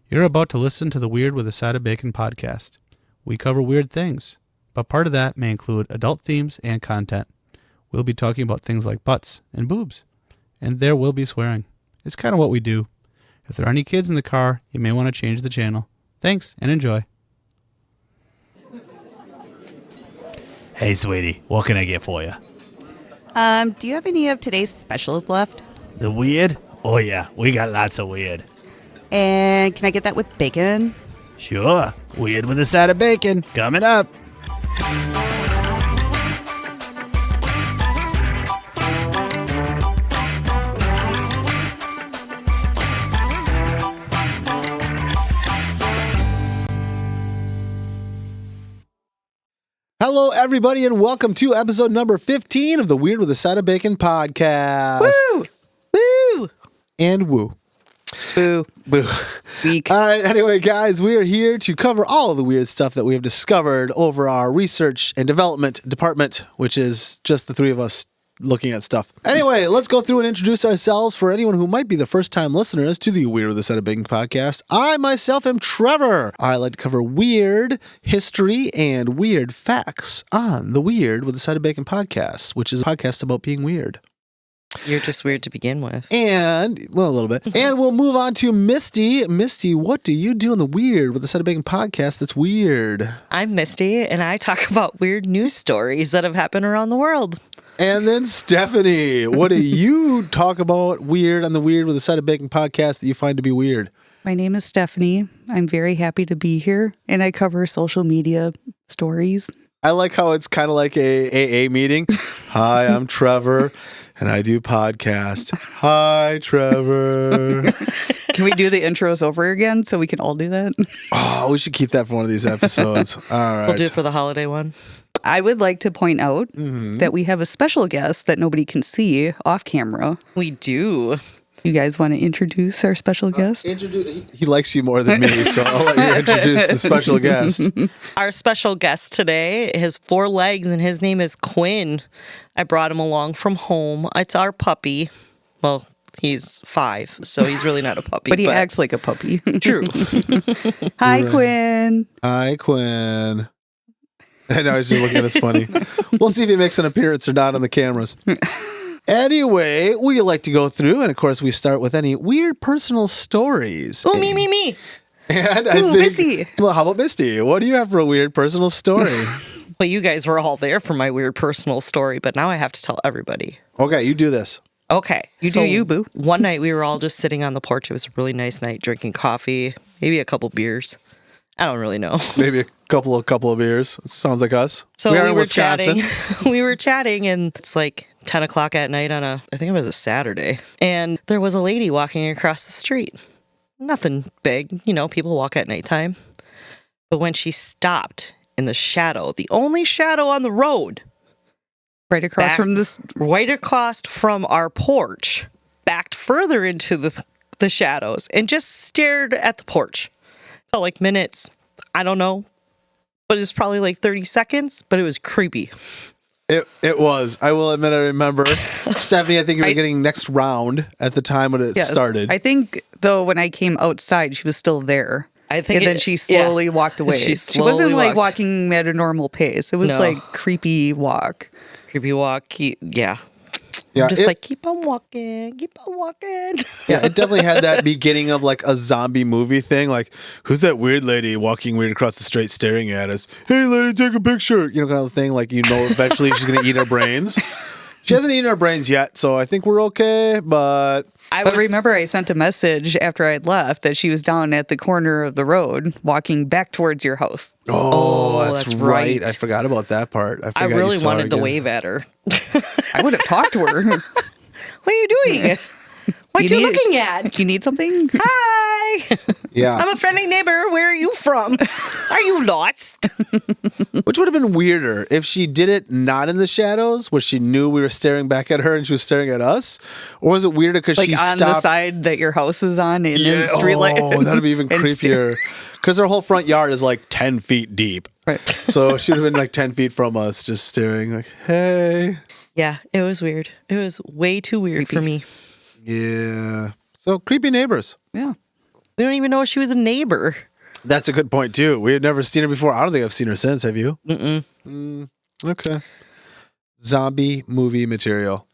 You're about to listen to the Weird with a Side of Bacon podcast. We cover weird things, but part of that may include adult themes and content. We'll be talking about things like butts and boobs, and there will be swearing. It's kind of what we do. If there are any kids in the car, you may want to change the channel. Thanks, and enjoy. Hey, sweetie, what can I get for you? Do you have any of today's specials left? The weird? Oh yeah, we got lots of weird. And can I get that with bacon? Sure, weird with a side of bacon, coming up. Hello, everybody, and welcome to episode number 15 of the Weird with a Side of Bacon podcast. Woo! Woo! And woo. Boo. Boo. Weak. All right, anyway, guys, we are here to cover all of the weird stuff that we have discovered over our research and development department, which is just the three of us looking at stuff. Anyway, let's go through and introduce ourselves for anyone who might be the first-time listeners to the Weird with a Side of Bacon podcast. I, myself, am Trevor. I like to cover weird history and weird facts on the Weird with a Side of Bacon podcast, which is a podcast about being weird. You're just weird to begin with. And, well, a little bit. And we'll move on to Misty. Misty, what do you do in the Weird with a Side of Bacon podcast that's weird? I'm Misty, and I talk about weird news stories that have happened around the world. And then Stephanie, what do you talk about weird on the Weird with a Side of Bacon podcast that you find to be weird? My name is Stephanie. I'm very happy to be here, and I cover social media stories. I like how it's kind of like a AA meeting. Hi, I'm Trevor, and I do podcast. Hi, Trevor. Can we do the intros over again so we can all do that? Oh, we should keep that for one of these episodes. All right. We'll do it for the holiday one. I would like to point out that we have a special guest that nobody can see off camera. We do. You guys want to introduce our special guest? He likes you more than me, so I'll let you introduce the special guest. Our special guest today has 4 legs, and his name is Quinn. I brought him along from home. It's our puppy. Well, he's 5, so he's really not a puppy. But he acts like a puppy. True. Hi, Quinn. Hi, Quinn. I know, he's just looking at us funny. We'll see if he makes an appearance or not on the cameras. Anyway, we like to go through, and of course, we start with any weird personal stories. Oh, me. And I think, Misty. Well, how about Misty? What do you have for a weird personal story? Well, you guys were all there for my weird personal story, but now I have to tell everybody. Okay, you do this. Okay. You do you, boo. One night we were all just sitting on the porch. It was a really nice night, drinking coffee, maybe a couple beers. I don't really know. Maybe a couple of beers. It sounds like us. So we are we in were Wisconsin. chatting. We were chatting, and it's like 10 o'clock at night on I think it was a Saturday. And there was a lady walking across the street. Nothing big. You know, people walk at nighttime. But when she stopped in the shadow, the only shadow on the road, Right across from this. right across from our porch, backed further into the shadows and just stared at the porch. Felt like minutes. I don't know. But it was probably like 30 seconds, but it was creepy. It was. I will admit I remember. Stephanie, I think you were getting next round at the time when it started. I think, though, when I came outside, she was still there. I think And then she slowly walked away. She wasn't like walking at a normal pace. It was like creepy walk. Creepy walk. Yeah. Yeah, I'm just like, keep on walking. Yeah, it definitely had that beginning of like a zombie movie thing. Like, who's that weird lady walking weird across the street staring at us? Hey, lady, take a picture. You know, kind of thing. Like, you know, eventually she's going to eat our brains. She hasn't eaten our brains yet, so I think we're okay, but... But remember, I sent a message after I'd left that she was down at the corner of the road walking back towards your house. Oh, that's right. right. I forgot about that part. I really wanted to wave at her. I would have talked to her. What are you doing? What you looking at? You need something? Hi. Yeah. I'm a friendly neighbor. Where are you from? Are you lost? Which would have been weirder if she did it not in the shadows, where she knew we were staring back at her and she was staring at us, or was it weirder because Like she on stopped the side that your house is on in the street light? Oh, that'd be even And creepier. Because her whole front yard is like 10 feet deep. Right. So she would have been like 10 feet from us, just staring like, hey. Yeah, it was weird. It was way too weird for me. Yeah. So creepy neighbors. Yeah. We don't even know if she was a neighbor. That's a good point, too. We had never seen her before. I don't think I've seen her since. Have you? Okay. Zombie movie material.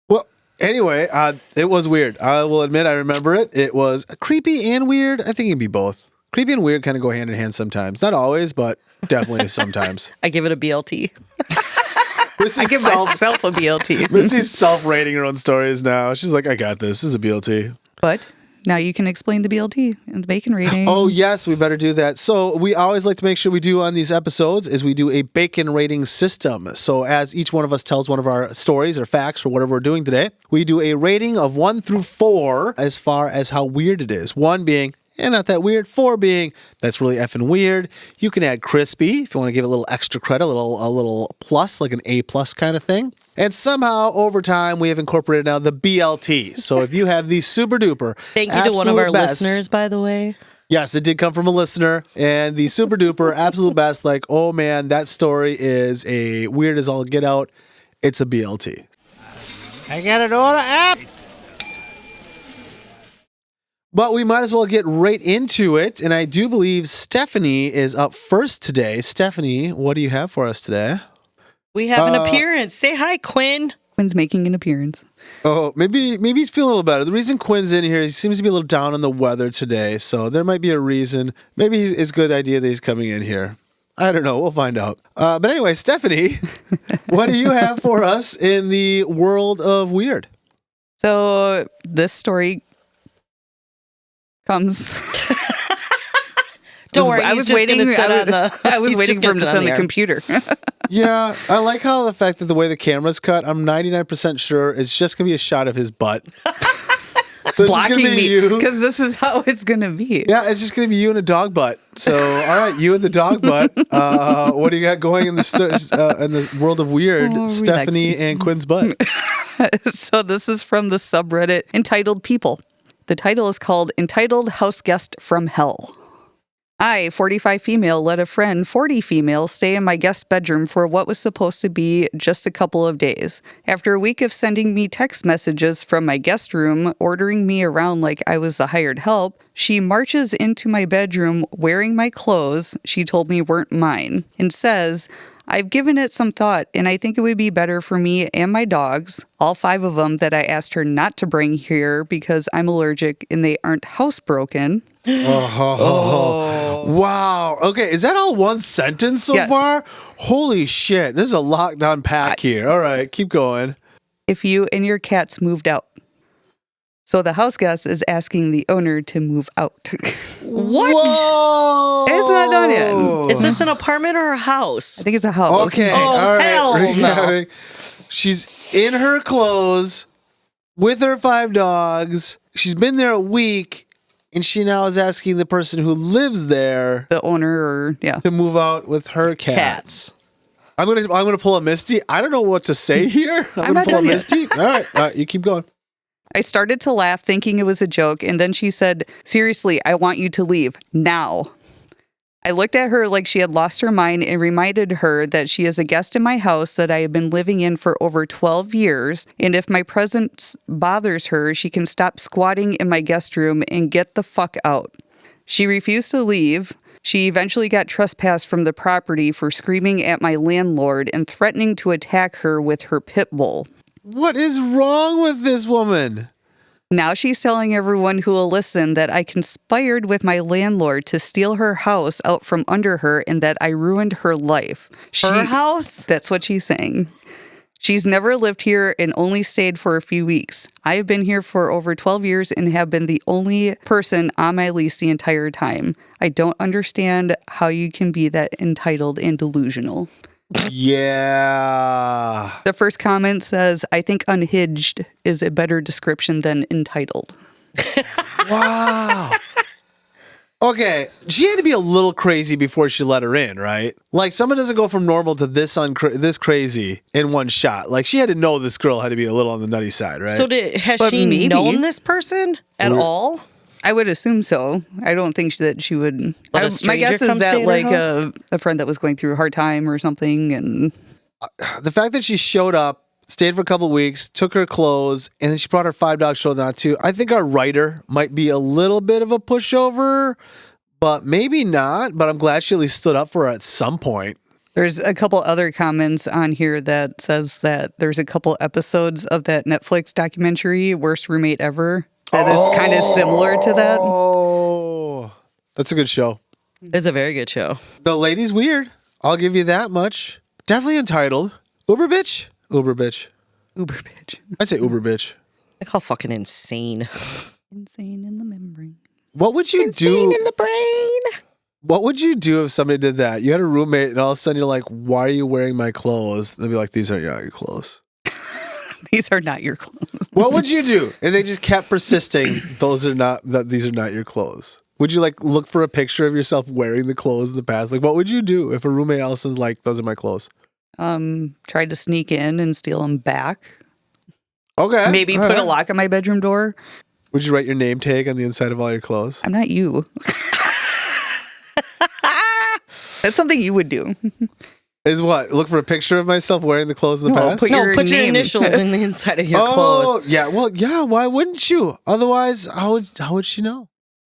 Well, anyway, it was weird. I will admit I remember it. It was creepy and weird. I think it can be both. Creepy and weird kind of go hand in hand sometimes. Not always, but definitely sometimes. I give it a BLT. I give myself a BLT. Missy's self-rating her own stories now. She's like, I got this. This is a BLT. But now you can explain the BLT and the bacon rating. Oh, yes, we better do that. So we always like to make sure we do on these episodes is we do a bacon rating system. So as each one of us tells one of our stories or facts or whatever we're doing today, we do a rating of 1 through 4 as far as how weird it is. 1 being, not that weird. 4 being, that's really effing weird. You can add crispy if you want to give it a little extra credit, a little plus, like an A+ kind of thing. And somehow, over time, we have incorporated now the BLT. So if you have the super duper, Thank you to one of our listeners, by the way. Yes, it did come from a listener. And the super duper, absolute best, like, oh man, that story is a weird as all get out. It's a BLT. I got an order app. But we might as well get right into it. And I do believe Stephanie is up first today. Stephanie, what do you have for us today? We have an appearance. Say hi, Quinn. Quinn's making an appearance. Oh, maybe he's feeling a little better. The reason Quinn's in here, he seems to be a little down on the weather today. So there might be a reason. Maybe it's a good idea that he's coming in here. I don't know. We'll find out. But anyway, Stephanie, what do you have for us in the world of weird? So this story comes. Don't worry, I was waiting. I was waiting for him to sit on the computer. Yeah, I like how the fact that the way the camera's cut, I'm 99% sure it's just going to be a shot of his butt. So blocking me because this is how it's going to be. Yeah, it's just going to be you and a dog butt. So, all right, you and the dog butt. What do you got going in the world of weird? Stephanie and Quinn's butt. So this is from the subreddit entitled People. The title is called Entitled House Guest from Hell. I, 45 female, let a friend, 40 female, stay in my guest bedroom for what was supposed to be just a couple of days. After a week of sending me text messages from my guest room, ordering me around like I was the hired help, she marches into my bedroom wearing my clothes she told me weren't mine, and says, I've given it some thought, and I think it would be better for me and my dogs, all 5 of them that I asked her not to bring here because I'm allergic and they aren't housebroken. Oh. Wow. Okay, is that all one sentence so far? Holy shit. This is a lockdown pack here. All right, keep going. If you and your cats moved out. So the house guest is asking the owner to move out. What? Whoa! It's not done yet. Is this an apartment or a house? I think it's a house. Okay. Oh, all right. hell no. She's in her clothes with her 5 dogs. She's been there a week, and she now is asking the person who lives there, the owner, to move out with her cats. I'm gonna pull a Misty. I don't know what to say here. I'm gonna pull a Misty. All right, you keep going. I started to laugh, thinking it was a joke, and then she said, seriously, I want you to leave now. I looked at her like she had lost her mind and reminded her that she is a guest in my house that I have been living in for over 12 years, and if my presence bothers her, she can stop squatting in my guest room and get the fuck out. She refused to leave. She eventually got trespassed from the property for screaming at my landlord and threatening to attack her with her pit bull. What is wrong with this woman? Now she's telling everyone who will listen that I conspired with my landlord to steal her house out from under her and that I ruined her life. Her house? That's what she's saying. She's never lived here and only stayed for a few weeks. I have been here for over 12 years and have been the only person on my lease the entire time. I don't understand how you can be that entitled and delusional. Yeah. The first comment says, I think unhinged is a better description than entitled. Wow. Okay, she had to be a little crazy before she let her in, right? Like, someone doesn't go from normal to this crazy in one shot. Like, she had to know this girl had to be a little on the nutty side, right? So has she known this person at all? I would assume so. I don't think that she would. My guess is that like a friend that was going through a hard time or something. And the fact that she showed up stayed for a couple weeks, took her clothes, and then she brought her 5-dog stroller out too. I think our writer might be a little bit of a pushover, but maybe not. But I'm glad she at least stood up for her at some point. There's a couple other comments on here that says that there's a couple episodes of that Netflix documentary, Worst Roommate Ever, that is kind of similar to that. Oh, that's a good show. It's a very good show. The lady's weird. I'll give you that much. Definitely entitled. Uber bitch? Uber bitch. Uber bitch. I'd say Uber bitch. I call fucking insane. Insane in the membrane. What would you Insane do? in the brain. What would you do if somebody did that? You had a roommate and all of a sudden you're like, why are you wearing my clothes? They'd be like, these are not your clothes. These are not your clothes. What would you do? And they just kept persisting. These are not your clothes. Would you like look for a picture of yourself wearing the clothes in the past? Like, what would you do if a roommate else is like, those are my clothes? Tried to sneak in and steal them back. Okay. Maybe all put right. a lock on my bedroom door. Would you write your name tag on the inside of all your clothes? I'm not you. That's something you would do. Is what? Look for a picture of myself wearing the clothes in the No, past? put your Put your name. initials in the inside of your oh, clothes. yeah. Well, yeah. Why wouldn't you? Otherwise, how would she know?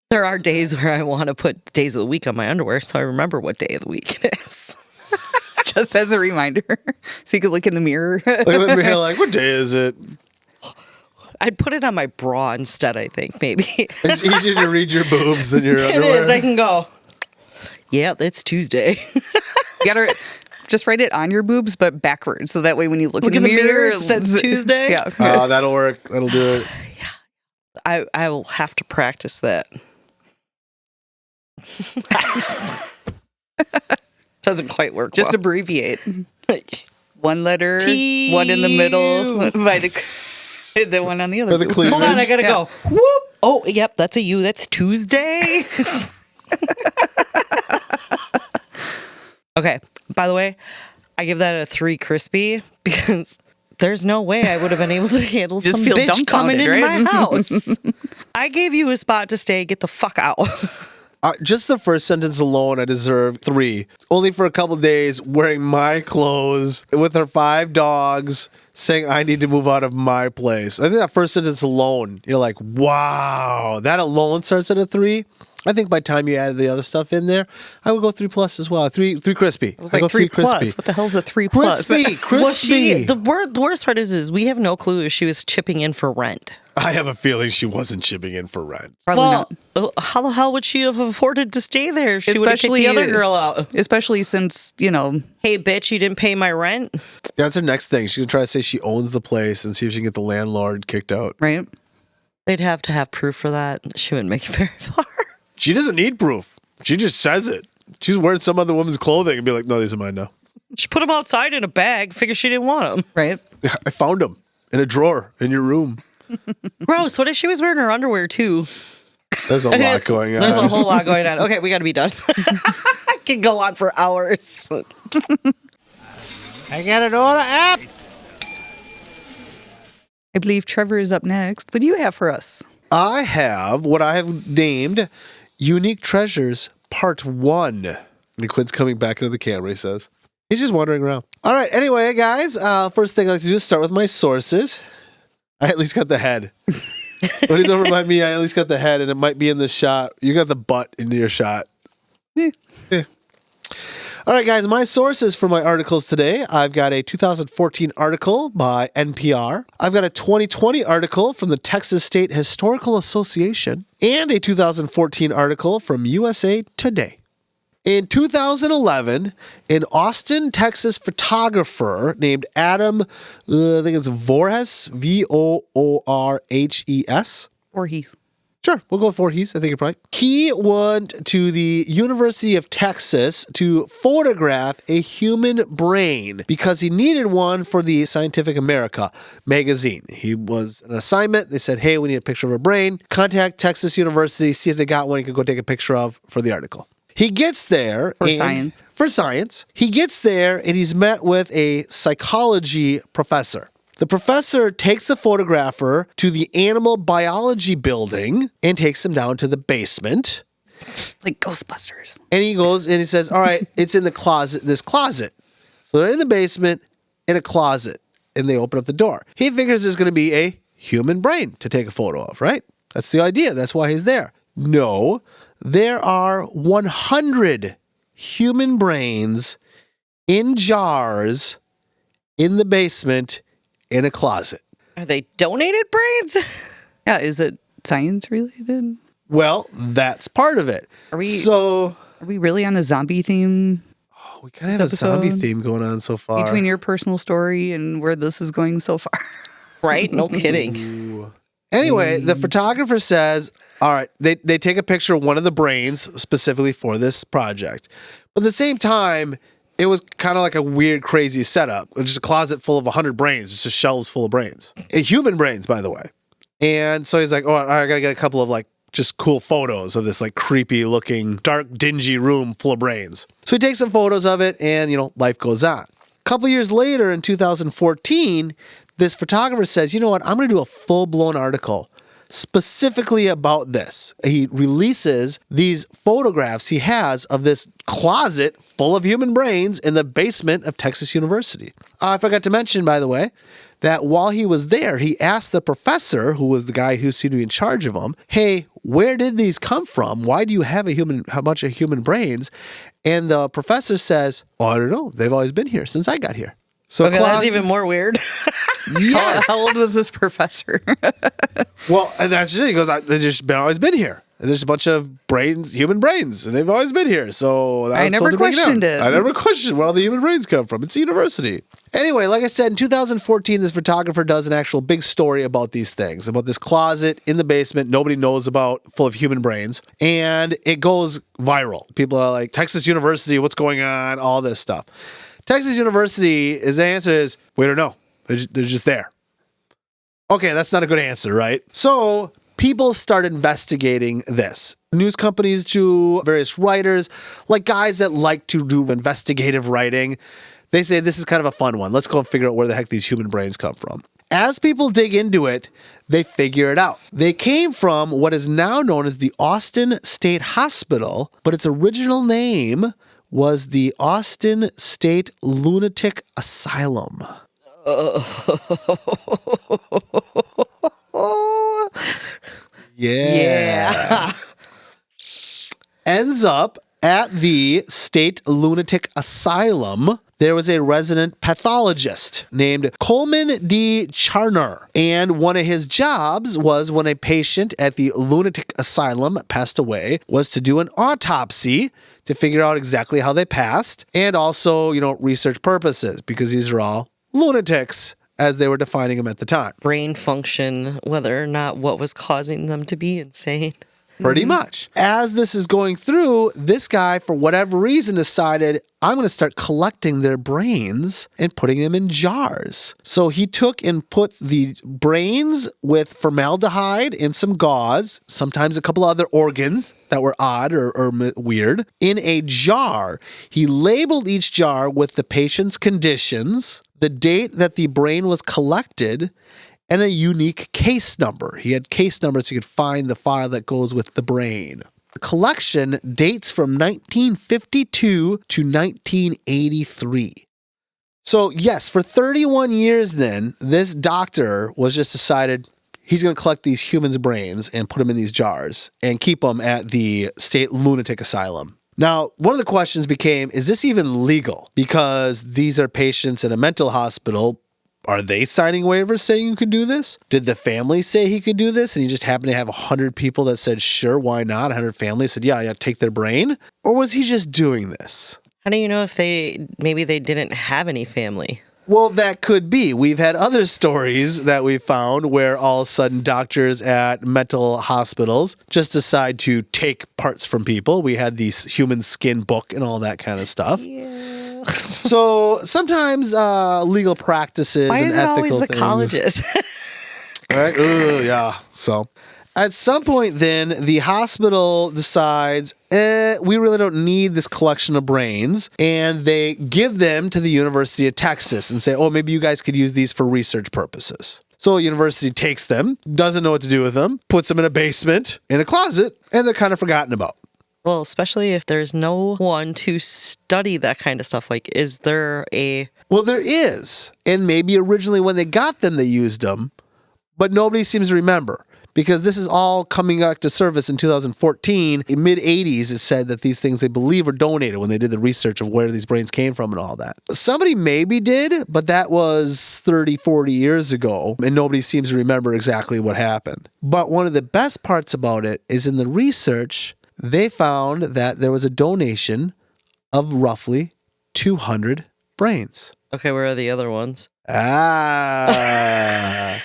There are days where I want to put days of the week on my underwear so I remember what day of the week it is. Just as a reminder. So you could look in the mirror. Look at the mirror like, what day is it? I'd put it on my bra instead, I think, maybe. It's easier to read your boobs than your It underwear. is. I can go, yeah, it's Tuesday. You gotta just write it on your boobs, but backwards. So that way when you look in the mirror, it says Tuesday. Yeah. Oh, that'll work. That'll do it. I will have to practice that. Doesn't quite work. Just well. abbreviate. Like, One letter, T-U. one in the middle, by the one on the other. For the boob. cleavage. hold on, I gotta Yeah. go. Whoop. Oh, yep, that's a U. That's Tuesday. Okay. By the way, I give that a 3 crispy because there's no way I would have been able to handle Just some feel bitch coming dumbfounded, in right? my house. I gave you a spot to stay. Get the fuck out. Just the first sentence alone, I deserve 3. Only for a couple days wearing my clothes with her 5 dogs saying I need to move out of my place. I think that first sentence alone, you're like, wow. That alone starts at a 3. I think by the time you add the other stuff in there, I would go 3+ as well. 3 crispy. It was I like go 3 plus. What the hell's a 3 plus? Crispy. Well, she, Crispy. the worst part is we have no clue if she was chipping in for rent. I have a feeling she wasn't chipping in for rent. Probably Well, not. how the hell would she have afforded to stay there? She would have kicked Especially- the other girl out. Especially since, Hey, bitch, you didn't pay my rent. That's her next thing. She's going to try to say she owns the place and see if she can get the landlord kicked out. right? They'd have to have proof for that. She wouldn't make it very far. She doesn't need proof. She just says it. She's wearing some other woman's clothing and be like, no, these are mine now. She put them outside in a bag. Figure she didn't want them. Right? I found them in a drawer in your room. Gross. What if she was wearing her underwear too? There's a lot going on. There's a whole lot going on. Okay, we got to be done. I can go on for hours. I got an order app. I believe Trevor is up next. What do you have for us? I have what I have named Unique Treasures Part 1. And Quinn's coming back into the camera, he says. He's just wandering around. All right, anyway, guys, first thing I like to do is start with my sources. I at least got the head. When he's over by me, I at least got the head, and it might be in the shot. You got the butt into your shot. Yeah. All right, guys, my sources for my articles today. I've got a 2014 article by NPR. I've got a 2020 article from the Texas State Historical Association and a 2014 article from USA Today. In 2011, an Austin, Texas photographer named Adam, I think it's Voorhees, Voorhes. Or Heath. Sure, we'll go with Voorhees. I think you're right. He went to the University of Texas to photograph a human brain because he needed one for the Scientific America magazine. He was an assignment. They said, hey, we need a picture of a brain. Contact Texas University, see if they got one you can go take a picture of for the article. He gets there. For science. For science. He gets there and he's met with a psychology professor. The professor takes the photographer to the animal biology building and takes him down to the basement. Like Ghostbusters. And he goes and he says, all right, it's in the closet, this closet. So they're in the basement in a closet. and they open up the door. He figures there's going to be a human brain to take a photo of, right? That's the idea. That's why he's there. No, there are 100 human brains in jars in the basement in a closet. Are they donated brains? Yeah, is it science related? Well, that's part of it. Are we really on a zombie theme we kind of have a zombie theme going on so far. between your personal story and where this is going so far? Right? No kidding. Ooh. Anyway, the photographer says, all right, they take a picture of one of the brains specifically for this project. But at the same time, it was kind of like a weird, crazy setup. It was just a closet full of 100 brains, just shelves full of brains. Human brains, by the way. And so he's like, oh, all right, I got to get a couple of like just cool photos of this like creepy looking, dark, dingy room full of brains. So he takes some photos of it and, life goes on. A couple years later in 2014, this photographer says, you know what, I'm going to do a full-blown article specifically about this. He releases these photographs he has of this closet full of human brains in the basement of Texas University. I forgot to mention, by the way, that while he was there, he asked the professor, who was the guy who seemed to be in charge of them, hey, where did these come from? Why do you have a bunch of human brains? And the professor says, oh, I don't know. They've always been here since I got here. So okay, that's even more weird. Yes. How old was this professor? Well, and that's it. He goes, they've just always been here. And there's a bunch of brains, human brains, and they've always been here. So I never questioned it. I never questioned where all the human brains come from. It's a university. Anyway, like I said, in 2014, this photographer does an actual big story about these things, about this closet in the basement nobody knows about, full of human brains. And it goes viral. People are like, Texas University, what's going on? All this stuff. Texas University, his answer is, we don't know. They're just there. Okay, that's not a good answer, right? So people start investigating this. News companies to various writers, like guys that like to do investigative writing. They say this is kind of a fun one. Let's go and figure out where the heck these human brains come from. As people dig into it, they figure it out. They came from what is now known as the Austin State Hospital, but its original name was the Austin State Lunatic Asylum. Yeah. Ends up at the State Lunatic Asylum, there was a resident pathologist named Coleman D. Charner. And one of his jobs was when a patient at the lunatic asylum passed away was to do an autopsy to figure out exactly how they passed and also, research purposes because these are all lunatics as they were defining them at the time. Brain function, whether or not what was causing them to be insane. Pretty much. As this is going through, this guy, for whatever reason, decided, I'm going to start collecting their brains and putting them in jars. So he took and put the brains with formaldehyde and some gauze, sometimes a couple other organs that were odd or weird, in a jar. He labeled each jar with the patient's conditions, the date that the brain was collected, and a unique case number. He had case numbers so you could find the file that goes with the brain. The collection dates from 1952 to 1983. So yes, for 31 years then, this doctor was just decided he's going to collect these humans' brains and put them in these jars and keep them at the State Lunatic Asylum. Now, one of the questions became, is this even legal? Because these are patients in a mental hospital. Are they signing waivers saying you could do this? Did the family say he could do this and he just happened to have 100 people that said, sure, why not? 100 families said, yeah, take their brain? Or was he just doing this? How do you know if maybe they didn't have any family? Well, that could be. We've had other stories that we found where all of a sudden doctors at mental hospitals just decide to take parts from people. We had the human skin book and all that kind of stuff. Yeah. So sometimes legal practices and ethical things. Why is it always the colleges? Right? Ooh, yeah. So at some point then, the hospital decides, we really don't need this collection of brains. And they give them to the University of Texas and say, oh, maybe you guys could use these for research purposes. So the university takes them, doesn't know what to do with them, puts them in a basement, in a closet, and they're kind of forgotten about. Well, especially if there's no one to study that kind of stuff. Like, is there a Well, there is. And maybe originally when they got them, they used them, but nobody seems to remember. Because this is all coming back to surface in 2014. In mid-'80s, it said that these things they believe were donated when they did the research of where these brains came from and all that. Somebody maybe did, but that was 30, 40 years ago, and nobody seems to remember exactly what happened. But one of the best parts about it is in the research, they found that there was a donation of roughly 200 brains. Okay, where are the other ones? Ah,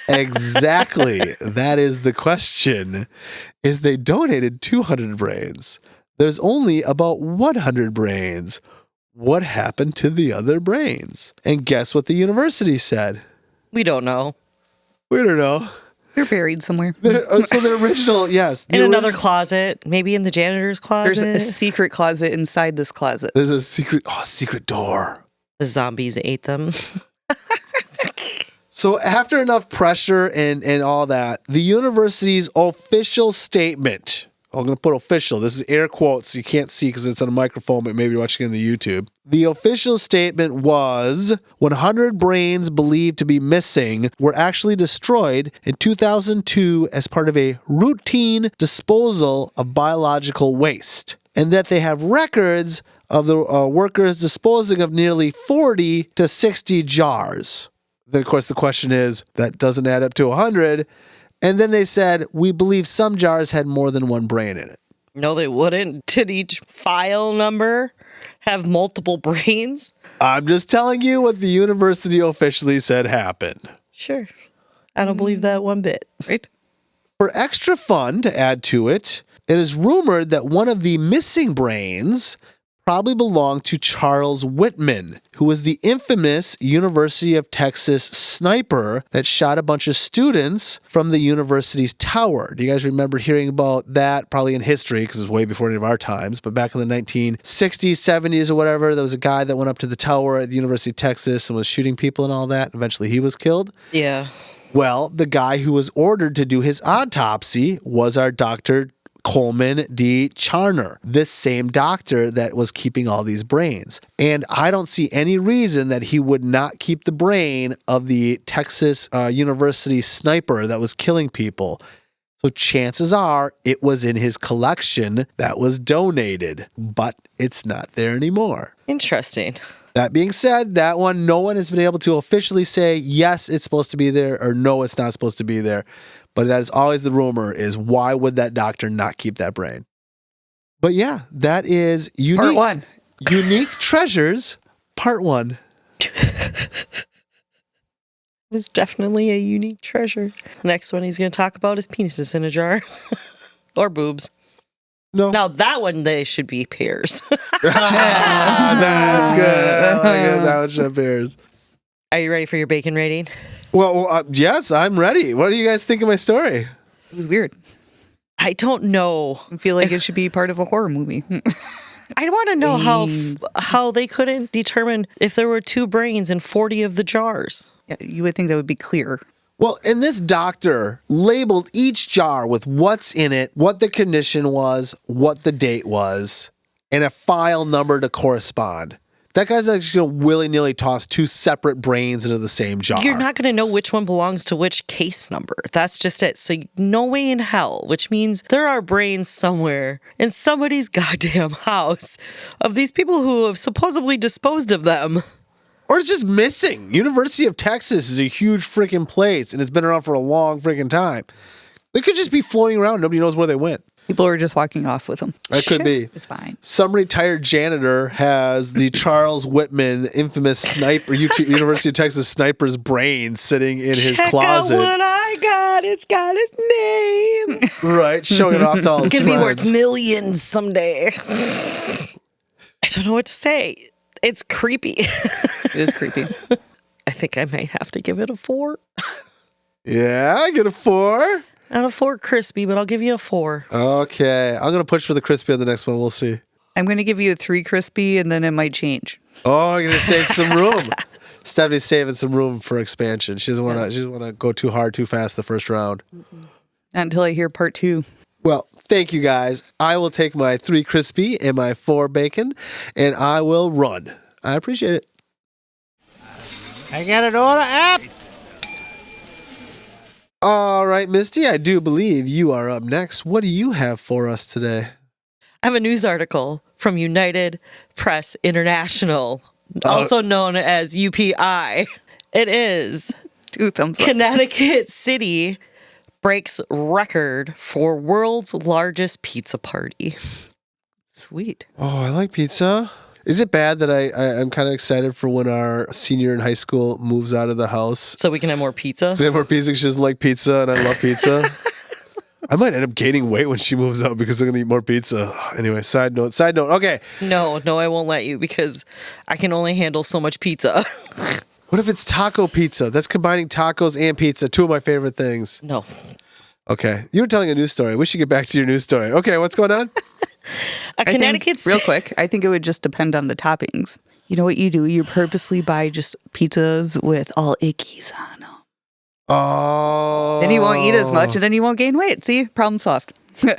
exactly. That is the question. Is they donated 200 brains. There's only about 100 brains. What happened to the other brains? And guess what the university said? We don't know. We don't know. They're buried somewhere. So the original, yes. In another closet, maybe in the janitor's closet. There's a secret closet inside this closet. There's a secret door. The zombies ate them. So after enough pressure and all that, the university's official statement, I'm going to put official, this is air quotes, you can't see because it's on a microphone, but maybe you're watching it on the YouTube. The official statement was 100 brains believed to be missing were actually destroyed in 2002 as part of a routine disposal of biological waste, and that they have records of the workers disposing of nearly 40 to 60 jars. Then, of course, the question is, that doesn't add up to 100. And then they said, we believe some jars had more than one brain in it. No, they wouldn't. Did each file number have multiple brains? I'm just telling you what the university officially said happened. Sure. I don't believe that one bit. Right? For extra fun to add to it, it is rumored that one of the missing brains probably belonged to Charles Whitman, who was the infamous University of Texas sniper that shot a bunch of students from the university's tower. Do you guys remember hearing about that? Probably in history, because it was way before any of our times, but back in the 1960s, 70s or whatever, there was a guy that went up to the tower at the University of Texas and was shooting people and all that. Eventually he was killed. Yeah. Well, the guy who was ordered to do his autopsy was our Dr. Coleman D. Charner, this same doctor that was keeping all these brains. And I don't see any reason that he would not keep the brain of the Texas University sniper that was killing people. So chances are it was in his collection that was donated, but it's not there anymore. Interesting. That being said, that one, no one has been able to officially say, yes, it's supposed to be there, or no, it's not supposed to be there. But that is always the rumor, is why would that doctor not keep that brain? But yeah, that is unique. Part 1. Unique Treasures, Part 1. It's definitely a unique treasure. The next one he's going to talk about is penises in a jar. Or boobs. No. Now that one, they should be pairs. That's good. I like it. That one should have bears. Are you ready for your bacon rating? Well, yes, I'm ready. What do you guys think of my story? It was weird. I don't know. I feel like it should be part of a horror movie. I want to know how they couldn't determine if there were 2 brains in 40 of the jars. Yeah, you would think that would be clear. Well, and this doctor labeled each jar with what's in it, what the condition was, what the date was, and a file number to correspond. That guy's actually going to willy-nilly toss 2 separate brains into the same jar. You're not going to know which one belongs to which case number. That's just it. So no way in hell, which means there are brains somewhere in somebody's goddamn house of these people who have supposedly disposed of them. Or it's just missing. University of Texas is a huge freaking place, and it's been around for a long freaking time. They could just be floating around. Nobody knows where they went. People are just walking off with them. That could be. It's fine. Some retired janitor has the Charles Whitman infamous sniper, University of Texas sniper's brain sitting in his closet. Check out what I got. It's got his name. Right, showing it off to all his It's going to be friends. worth millions someday. I don't know what to say. It's creepy. It is creepy. I think I might have to give it a 4. Yeah, I get a 4. Not a 4 crispy, but I'll give you a 4. Okay, I'm going to push for the crispy on the next one. We'll see. I'm going to give you a 3 crispy, and then it might change. Oh, I'm going to save some room. Stephanie's saving some room for expansion. She doesn't want to go too hard, too fast the first round. Not until I hear part 2. Well, thank you guys. I will take my 3 crispy and my 4 bacon, and I will run. I appreciate it. I got an order app. All right, Misty, I do believe you are up next. What do you have for us today? I have a news article from United Press International, also known as UPI. It is 2 thumbs up. Connecticut City breaks record for world's largest pizza party. Sweet. Oh, I like pizza. Is it bad that I'm kind of excited for when our senior in high school moves out of the house? So we can have more pizza? They have more pizza 'cause she doesn't like pizza, and I love pizza. I might end up gaining weight when she moves out because I'm going to eat more pizza. Anyway, side note. Okay. No, I won't let you because I can only handle so much pizza. What if it's taco pizza? That's combining tacos and pizza, 2 of my favorite things. No. Okay. You were telling a news story. We should get back to your news story. Okay, what's going on? Real quick, I think it would just depend on the toppings. You know what you do? You purposely buy just pizzas with all ickies on them. Oh. Then you won't eat as much, and then you won't gain weight. See? Problem solved.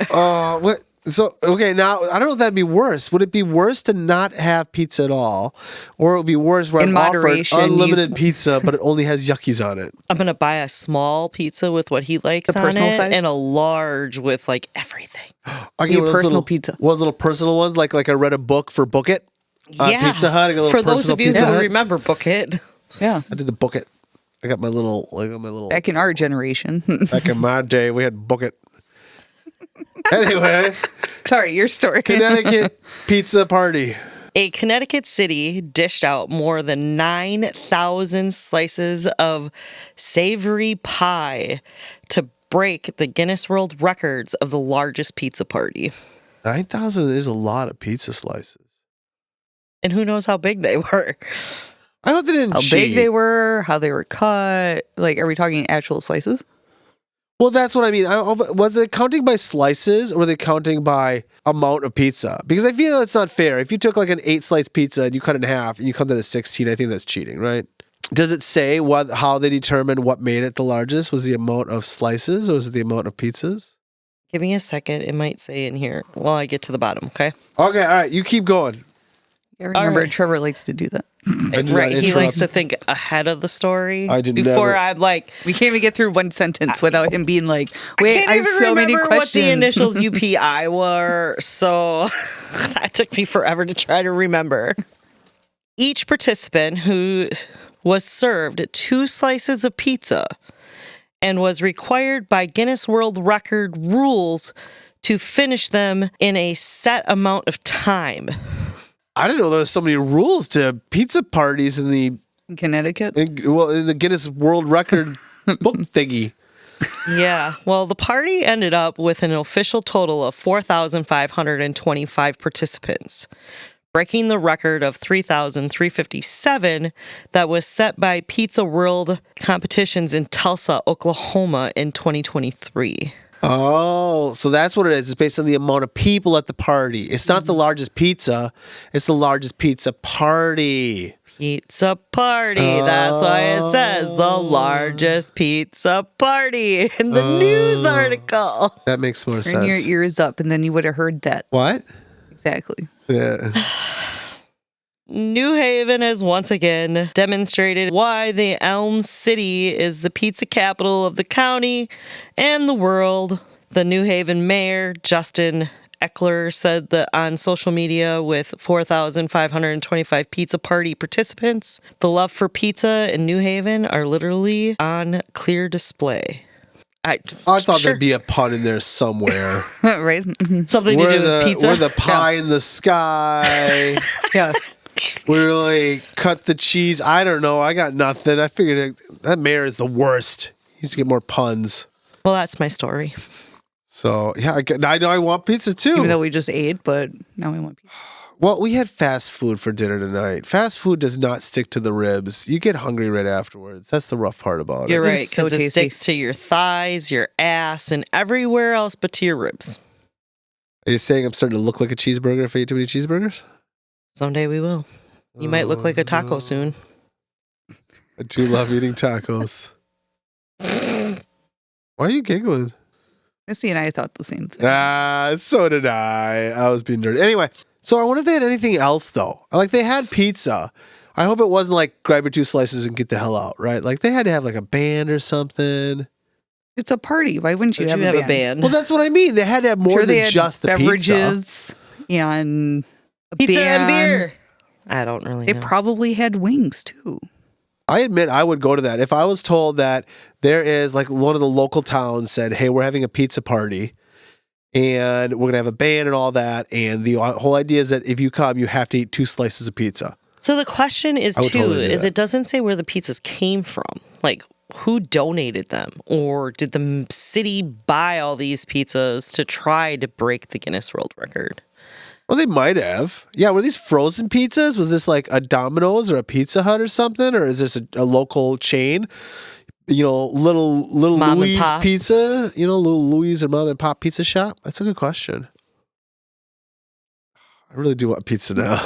What? So, okay, now, I don't know if that'd be worse. Would it be worse to not have pizza at all? Or it would be worse where In I'm offered moderation, unlimited pizza, but it only has yuckies on it? I'm going to buy a small pizza with what he likes The on personal it size? and a large with like everything. I Your one of those personal little, pizza. One of those little personal ones, like I read a book for Book It on Yeah. Pizza Hut. I got a little For those personal of you Pizza who Hut. remember Book It. Yeah. I did the Book It. I got my little. Back in our generation. Back in my day, we had Book It. Anyway, Sorry, your story. Connecticut pizza party. A Connecticut city dished out more than 9,000 slices of savory pie to break the Guinness World Records of the largest pizza party. 9,000 is a lot of pizza slices. And who knows how big they were. I hope they didn't How cheat. big they were, how they were cut. Like, are we talking actual slices? Well, that's what I mean. Was it counting by slices or were they counting by amount of pizza? Because I feel it's not fair. If you took like an 8-slice pizza and you cut it in half and you cut that to 16, I think that's cheating, right? Does it say how they determined what made it the largest? Was the amount of slices or was it the amount of pizzas? Give me a second. It might say in here while I get to the bottom, okay? Okay, all right. You keep going. I remember right. Trevor likes to do that. I do Right. not He likes interrupt. to think ahead of the story. I do Before never. I'm like, We can't even get through one sentence without him being like, wait, can't I have even so many remember questions. what the initials UPI were, so that took me forever to try to remember. Each participant who was served 2 slices of pizza and was required by Guinness World Record rules to finish them in a set amount of time. I didn't know there was so many rules to pizza parties in the Connecticut? in the Guinness World Record book thingy. Yeah, well, the party ended up with an official total of 4,525 participants, breaking the record of 3,357 that was set by Pizza World competitions in Tulsa, Oklahoma in 2023. Oh, so that's what it is. It's based on the amount of people at the party. It's not the largest pizza. It's the largest pizza party. Pizza party. That's why it says the largest pizza party in the news article. That makes more Turn your sense. ears up, and then you would have heard that. What? Exactly. Yeah. New Haven has once again demonstrated why the Elm City is the pizza capital of the county and the world. The New Haven mayor, Justin Eckler, said that on social media with 4,525 pizza party participants, the love for pizza in New Haven are literally on clear display. I thought Sure. there'd be a pun in there somewhere. Right? Mhm. Something to do with pizza. We're the pie in the sky. Yeah. We're like, cut the cheese. I don't know. I got nothing. I figured that mayor is the worst. He needs to get more puns. Well, that's my story. So, yeah, I know I want pizza too. Even though we just ate, but now we want pizza. Well, we had fast food for dinner tonight. Fast food does not stick to the ribs. You get hungry right afterwards. That's the rough part about You're it. right, was so because it tasty. sticks to your thighs, your ass, and everywhere else but to your ribs. Are you saying I'm starting to look like a cheeseburger if I eat too many cheeseburgers? Someday we will. You might look like a taco soon. I do love eating tacos. Why are you giggling? Misty and I thought the same thing. So did I. I was being dirty. Anyway, so I wonder if they had anything else though. Like they had pizza. I hope it wasn't like grab your 2 slices and get the hell out, right? Like they had to have like a band or something. It's a party. Why wouldn't you have a band? Well, that's what I mean. They had to have more than just the beverages pizza. And a Pizza and band. beer. I don't really know. They probably had wings too. I admit I would go to that. If I was told that there is like one of the local towns said, hey, we're having a pizza party and we're going to have a band and all that. And the whole idea is that if you come, you have to eat 2 slices of pizza. So the question is, too, totally is it doesn't say where the pizzas came from. Like, who donated them? Or did the city buy all these pizzas to try to break the Guinness World Record? Well, they might have. Yeah, were these frozen pizzas? Was this like a Domino's or a Pizza Hut or something? Or is this a local chain? You know, little Mom Louis and Pop. Pizza? You know, little Louis or Mom and Pop Pizza Shop? That's a good question. I really do want pizza now.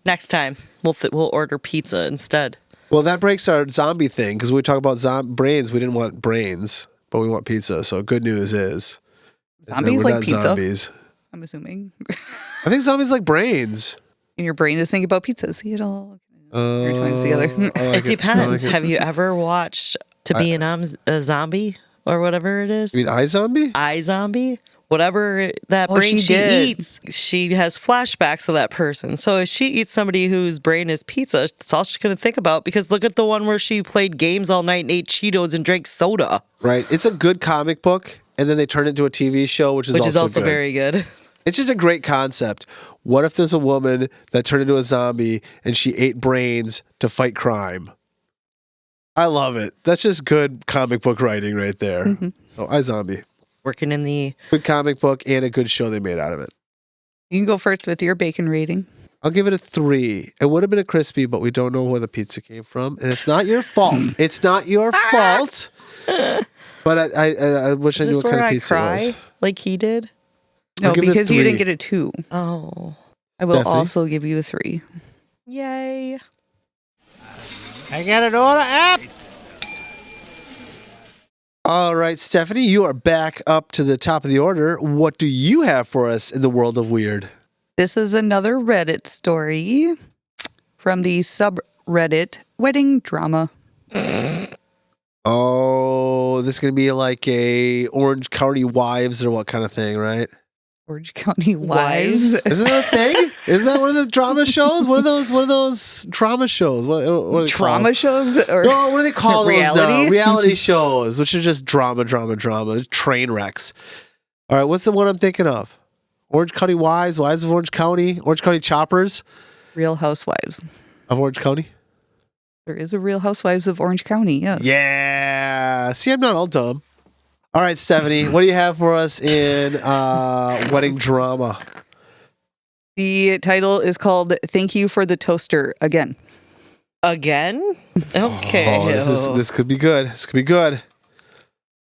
Next time, we'll order pizza instead. Well, that breaks our zombie thing because we talk about brains. We didn't want brains, but we want pizza. So good news is that Zombies we're like not pizza? zombies. I'm assuming. I think zombies like brains. And your brain is thinking about pizza. See it all. Your times together. It depends. Have you ever watched To Be a Zombie or whatever it is? You mean iZombie? iZombie? Whatever that Oh, brain she she did. eats, she has flashbacks of that person. So if she eats somebody whose brain is pizza, that's all she's going to think about. Because look at the one where she played games all night and ate Cheetos and drank soda. Right. It's a good comic book, and then they turn it into a TV show, which is also good. very good. It's just a great concept. What if there's a woman that turned into a zombie and she ate brains to fight crime? I love it. That's just good comic book writing right there. Mm-hmm. So iZombie. Working in the... Good comic book and a good show they made out of it. You can go first with your bacon rating. I'll give it a 3. It would have been a crispy, but we don't know where the pizza came from. And it's not your fault. It's not your fault. But I wish I knew what kind of pizza it was. like he did? No, I'll give it a because you 3. didn't get a 2. Oh. I will Stephanie? also give you a 3. Yay. I got an order app. All right, Stephanie, you are back up to the top of the order. What do you have for us in the world of weird? This is another Reddit story from the subreddit Wedding Drama. Oh, this is going to be like a Orange County Wives or what kind of thing, right? Orange County Wives. Isn't that a thing? Isn't that one of the drama shows? What are those drama shows? What are they Trauma called? shows? Or No, what do they call those now? reality? Reality shows, which are just drama, train wrecks. All right, what's the one I'm thinking of? Orange County Wives, Wives of Orange County Choppers Real Housewives. of Orange County. There is a Real Housewives of Orange County, yes. Yeah. See, I'm not all dumb. All right, Stephanie, what do you have for us in wedding drama? The title is called Thank You for the Toaster Again. Again? Okay. Oh, this could be good. This could be good.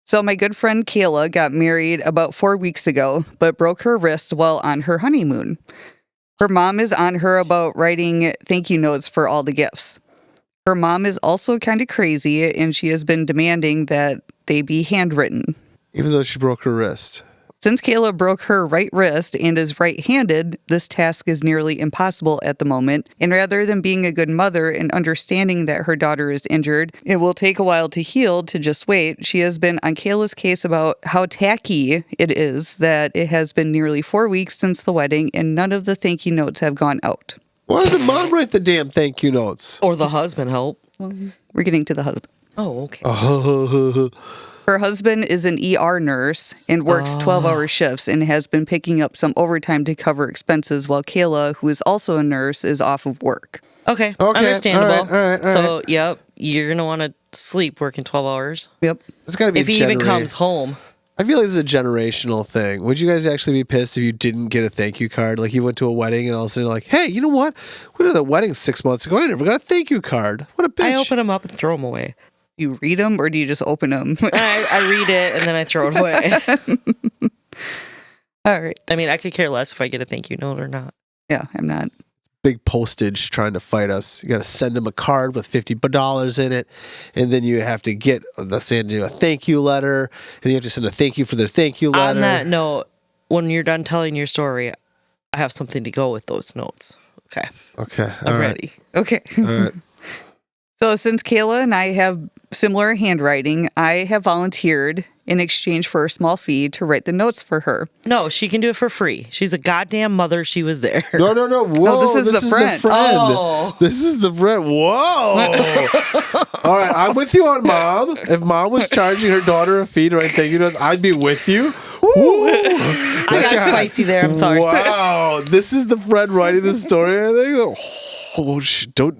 So my good friend Kayla got married about 4 weeks ago, but broke her wrist while on her honeymoon. Her mom is on her about writing thank you notes for all the gifts. Her mom is also kind of crazy, and she has been demanding that they be handwritten. Even though she broke her wrist. Since Kayla broke her right wrist and is right-handed, this task is nearly impossible at the moment. And rather than being a good mother and understanding that her daughter is injured, it will take a while to heal, to just wait. She has been on Kayla's case about how tacky it is that it has been nearly 4 weeks since the wedding and none of the thank you notes have gone out. Why doesn't mom write the damn thank you notes? Or the husband help. Well, we're getting to the husband. Oh, okay. Oh, Her husband is an ER nurse and works 12-hour shifts and has been picking up some overtime to cover expenses while Kayla, who is also a nurse, is off of work. Okay. Understandable. All right. So, yep, you're going to want to sleep working 12 hours. Yep. it's got to be If he even comes home. I feel like this is a generational thing. Would you guys actually be pissed if you didn't get a thank you card? Like you went to a wedding and all of a sudden you're like, hey, you know what? We did a wedding 6 months ago. I never got a thank you card. What a bitch. I open them up and throw them away. You read them or do you just open them? I read it and then I throw it away. All right. I mean, I could care less if I get a thank you note or not. Yeah, I'm not. Big postage trying to fight us. You got to send them a card with $50 in it. And then you have to send you a thank you letter. And you have to send a thank you for their thank you letter. On that note, when you're done telling your story, I have something to go with those notes. Okay. Okay. I'm ready. Okay. All right. So since Kayla and I have similar handwriting, I have volunteered in exchange for a small fee to write the notes for her. No, she can do it for free. She's a goddamn mother. She was there. No. Whoa, this is the friend. Oh. This is the friend. Whoa. All right, I'm with you on mom. If mom was charging her daughter a fee to write thank you notes, I'd be with you. I got spicy there. I'm sorry. Wow, this is the friend writing the story. I think. Oh,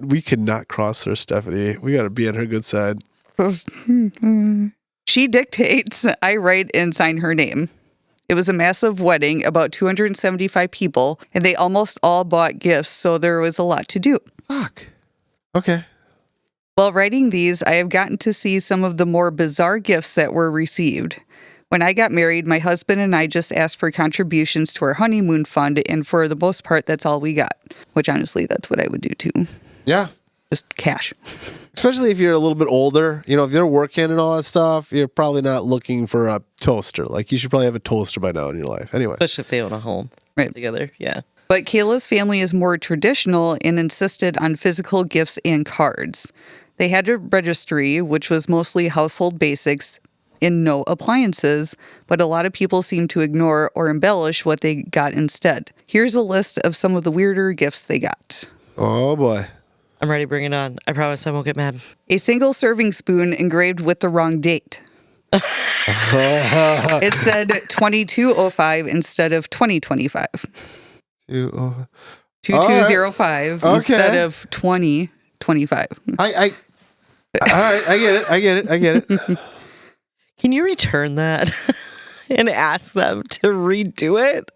we cannot cross her, Stephanie. We got to be on her good side. She dictates. I write and sign her name. It was a massive wedding, about 275 people, and they almost all bought gifts, so there was a lot to do. Fuck. Okay. While writing these, I have gotten to see some of the more bizarre gifts that were received. When I got married, my husband and I just asked for contributions to our honeymoon fund, and for the most part, that's all we got. Which, honestly, that's what I would do, too. Yeah. Just cash. Especially if you're a little bit older. You know, if you're working and all that stuff, you're probably not looking for a toaster. Like, you should probably have a toaster by now in your life. Anyway. Especially if they own a home Right. together. Yeah. But Kayla's family is more traditional and insisted on physical gifts and cards. They had a registry, which was mostly household basics and no appliances, but a lot of people seem to ignore or embellish what they got instead. Here's a list of some of the weirder gifts they got. Oh, boy. I'm ready. Bring it on. I promise I won't get mad. A single serving spoon engraved with the wrong date. It said 2205 instead of 2025. 2205 instead of 2025. All right, I get it. Can you return that and ask them to redo it?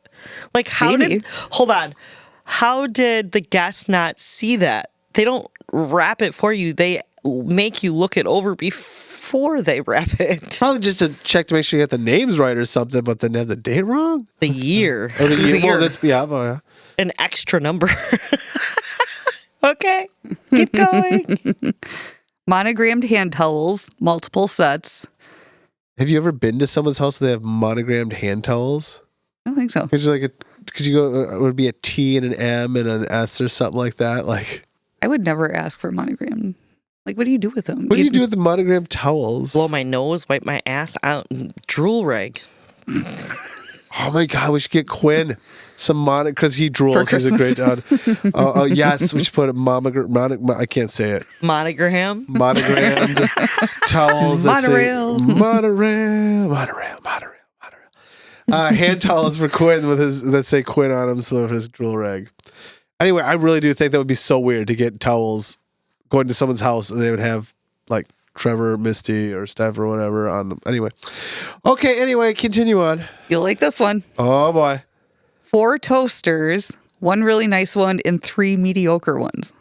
Like, hold on. How did the guest not see that? They don't wrap it for you. They make you look it over before they wrap it. Probably just to check to make sure you got the names right or something, but then have the date wrong? The year. Oh, the year. Well, let's be yeah. An extra number. Okay. Keep going. Monogrammed hand towels, multiple sets. Have you ever been to someone's house where they have monogrammed hand towels? I don't think so. Could you go? Would it be a T and an M and an S or something like that? Like, I would never ask for monogram. Like, what do you do with them? what do you do with the monogrammed towels? Blow my nose, wipe my ass out, and drool rag. Oh my God, we should get Quinn some because he drools. He's a great dad. Yes, we should put a I can't say it. Monogram. Monogrammed towels. Monorail. Monorail. Hand towels for Quinn with his that say Quinn on them, so his drool rag. Anyway, I really do think that would be so weird to get towels going to someone's house and they would have like Trevor, Misty, or Steph or whatever on them. Anyway, continue on. You'll like this one. Oh boy. 4 toasters, 1 really nice one, and 3 mediocre ones.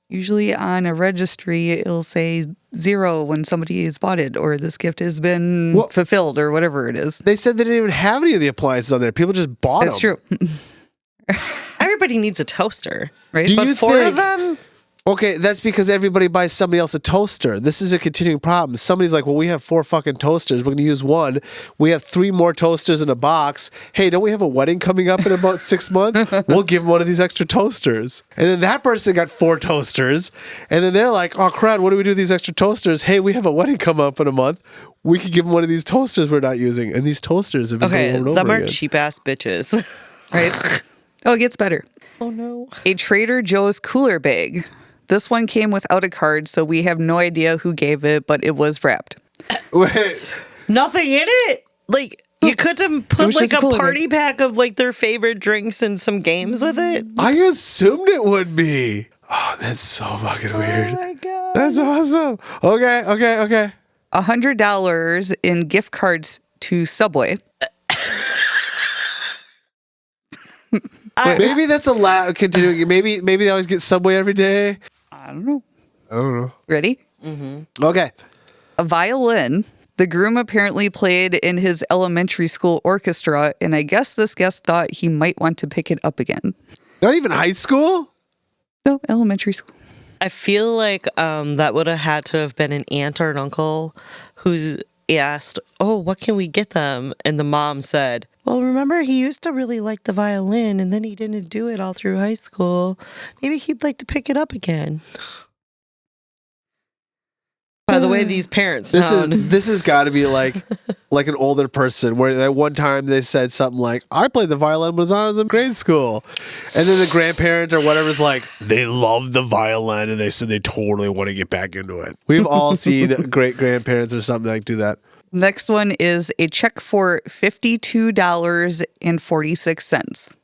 Usually on a registry, it'll say 0 when somebody has bought it, or this gift has been fulfilled, or whatever it is. They said they didn't even have any of the appliances on there. People just bought them. That's true. Everybody needs a toaster, Right? Do but you 4 think, of them. Okay, that's because everybody buys somebody else a toaster. This is a continuing problem. Somebody's like, well, we have 4 fucking toasters. We're going to use 1. We have 3 more toasters in a box. Hey, don't we have a wedding coming up in about 6 months? We'll give them one of these extra toasters. And then that person got 4 toasters. And then they're like, oh, crap, what do we do with these extra toasters? Hey, we have a wedding coming up in a month. We could give them one of these toasters we're not using. And these toasters have been going over them are again. cheap ass bitches. Right? Oh, it gets better. Oh no. A Trader Joe's cooler bag. This one came without a card, so we have no idea who gave it, but it was wrapped. Wait. Nothing in it. Like, you could have put was like just a a cooler party pack of like their favorite drinks and some games with it. I assumed it would be. Oh, that's so fucking weird. Oh my god. That's awesome. Okay. $100 in gift cards to Subway. Maybe that's a lot. Continuing. Maybe they always get Subway every day. I don't know. I don't know. Ready? Okay. A violin. The groom apparently played in his elementary school orchestra, and I guess this guest thought he might want to pick it up again. Not even high school? No, elementary school. I feel like that would have had to have been an aunt or an uncle whose asked, "Oh, what can we get them?" And the mom said, "Well, remember he used to really like the violin and then he didn't do it all through high school. Maybe he'd like to pick it up again." By the way, these parents sound... This has got to be like an older person where at one time they said something like, "I played the violin when I was in grade school," and then the grandparent or whatever's like, "They love the violin and they said they totally want to get back into it." We've all seen great grandparents or something like do that. Next one is a check for $52.46.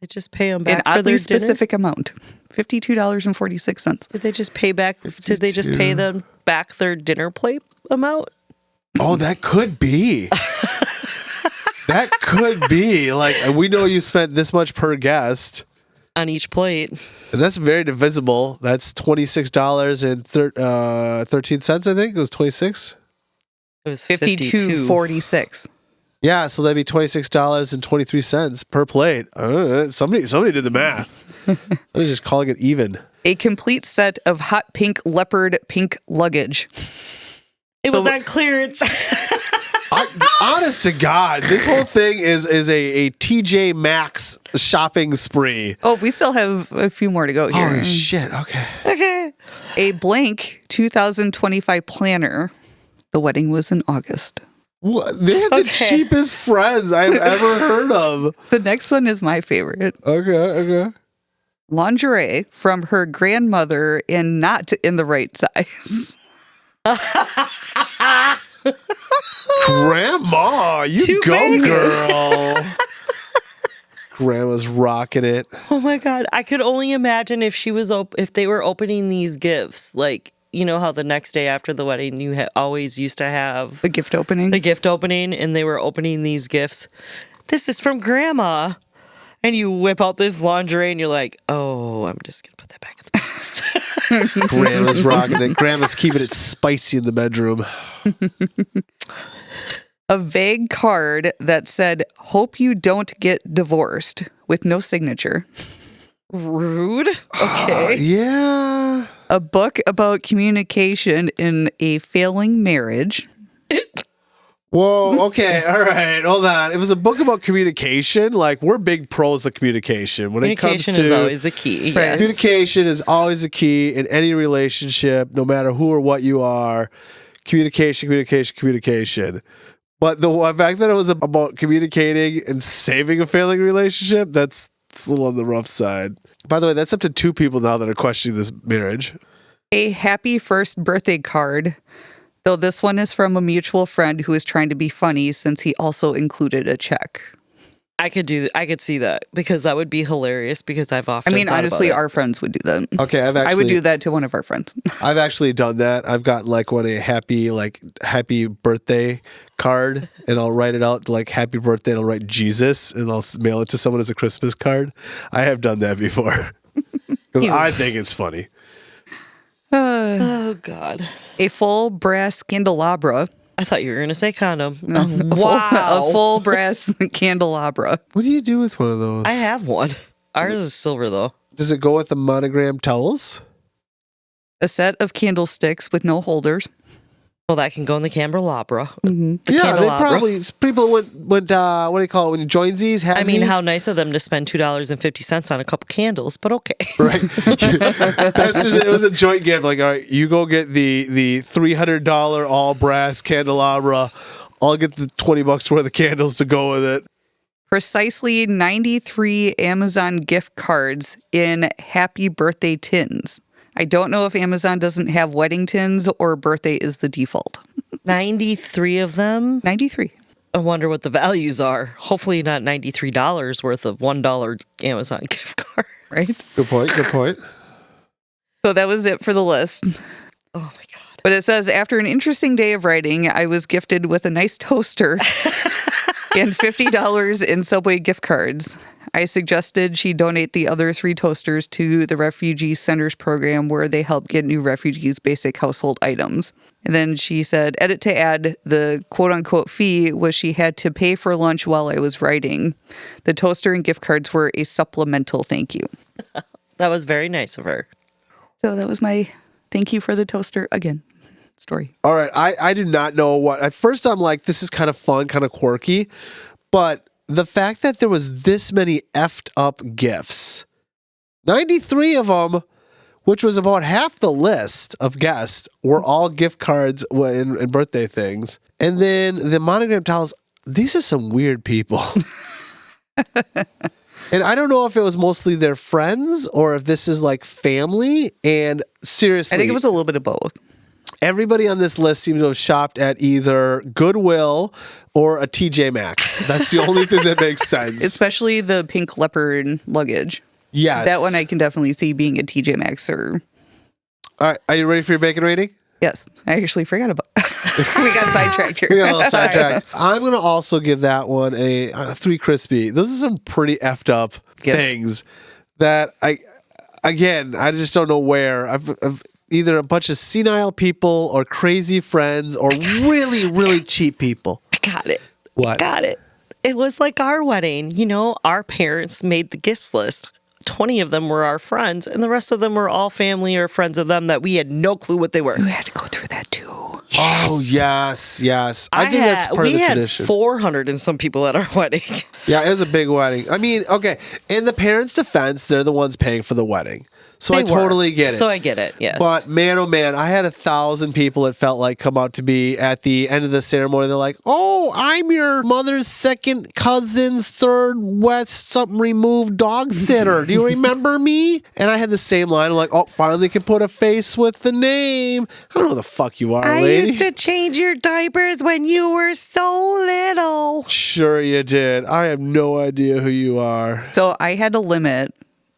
They just pay them back An for oddly their specific amount. $52.46. Did they just pay back? Did they just pay them back their dinner plate amount? Oh, that could be. That could be. Like, we know you spent this much per guest On each plate. and that's very divisible. That's $26.13. I think it was 26. It was $52.46. Yeah, so that'd be $26.23 per plate. Somebody did the math. Somebody's just calling it even. A complete set of hot pink leopard pink luggage. It was on clearance. Honest to God, this whole thing is a TJ Maxx shopping spree. Oh, we still have a few more to go here. Holy shit, okay. Okay. A blank 2025 planner. The wedding was in August. What? They have the cheapest friends I've ever heard of. The next one is my favorite. Okay. Lingerie from her grandmother and not in the right size. Grandma, you Too go, big. girl. Grandma's rocking it. Oh my God. I could only imagine if she was if they were opening these gifts, like, you know how the next day after the wedding you always used to have The gift opening. the gift opening, and they were opening these gifts. This is from Grandma. And you whip out this lingerie and you're like, "Oh, I'm just going to put that back in the box." Grandma's rocking it. Grandma's keeping it spicy in the bedroom. A vague card that said, "Hope you don't get divorced," with no signature. Rude. Okay. Yeah. A book about communication in a failing marriage. Whoa, okay, all right, hold on. It was a book about communication. Like, we're big pros of communication. When it comes Communication to is always the key. Right. Yes. communication is always the key in any relationship, no matter who or what you are. Communication. But the fact that it was about communicating and saving a failing relationship, it's a little on the rough side. By the way, that's up to 2 people now that are questioning this marriage. A happy first birthday card, though this one is from a mutual friend who is trying to be funny since he also included a check. I could see that because that would be hilarious because I've often thought honestly, about it. our friends would do that. Okay, I would do that to one of our friends. I've actually done that. I've gotten like a happy birthday card, and I'll write it out like happy birthday, and I'll write Jesus, and I'll mail it to someone as a Christmas card. I have done that before because I think it's funny. Oh God. A full brass candelabra. I thought you were going to say condom. A full brass candelabra. What do you do with one of those? I have one. Ours is silver though. Does it go with the monogram towels? A set of candlesticks with no holders. Well, that can go in the candelabra. Mm-hmm. The They candelabra. probably people went what do you call it when you join these? I mean, how nice of them to spend $2.50 on a couple candles, but okay. Right. It was a joint gift. Like, all right, you go get the $300 all brass candelabra. I'll get the $20 worth of candles to go with it. Precisely 93 Amazon gift cards in happy birthday tins. I don't know if Amazon doesn't have wedding tins or birthday is the default. 93 of them. 93. I wonder what the values are. Hopefully not $93 worth of $1 Amazon gift card. Right? Good point. So that was it for the list. Oh my God. But it says, after an interesting day of writing, I was gifted with a nice toaster and $50 in Subway gift cards. I suggested she donate the other 3 toasters to the Refugee Centers program where they help get new refugees basic household items. And then she said, edit to add, the quote-unquote fee was she had to pay for lunch while I was writing. The toaster and gift cards were a supplemental thank you. That was very nice of her. So that was my thank you for the toaster again. story. All right. I do not know what. At first, I'm like, this is kind of fun, kind of quirky. But the fact that there was this many effed up gifts, 93 of them, which was about half the list of guests, were all gift cards and birthday things. And then the monogram towels, these are some weird people. And I don't know if it was mostly their friends or if this is like family. And seriously, I think it was a little bit of both. Everybody on this list seems to have shopped at either Goodwill or a TJ Maxx. That's the only thing that makes sense. Especially the pink leopard luggage. Yes. That one I can definitely see being a TJ Maxx or... All right. Are you ready for your bacon rating? Yes. I actually forgot about we got sidetracked here. We got a little sidetracked. I'm going to also give that one a 3 crispy. Those are some pretty effed up things that I just don't know where. I've either a bunch of senile people or crazy friends or really, really cheap people. I got it. What? I got it. It was like our wedding. You know, our parents made the guest list. 20 of them were our friends, and the rest of them were all family or friends of them that we had no clue what they were. You had to go through that too. Yes. Oh, yes. I think that's part of the tradition. We had 400 and some people at our wedding. Yeah, it was a big wedding. I mean, okay, in the parents' defense, they're the ones paying for the wedding. So I totally get it. So I get it, yes. But man, oh man, I had 1,000 people it felt like come out to be at the end of the ceremony. They're like, oh, I'm your mother's second cousin's third west something removed dog sitter. Do you remember me? And I had the same line. I'm like, oh, finally can put a face with the name. I don't know who the fuck you are, lady. I used to change your diapers when you were so little. Sure you did. I have no idea who you are. So I had a limit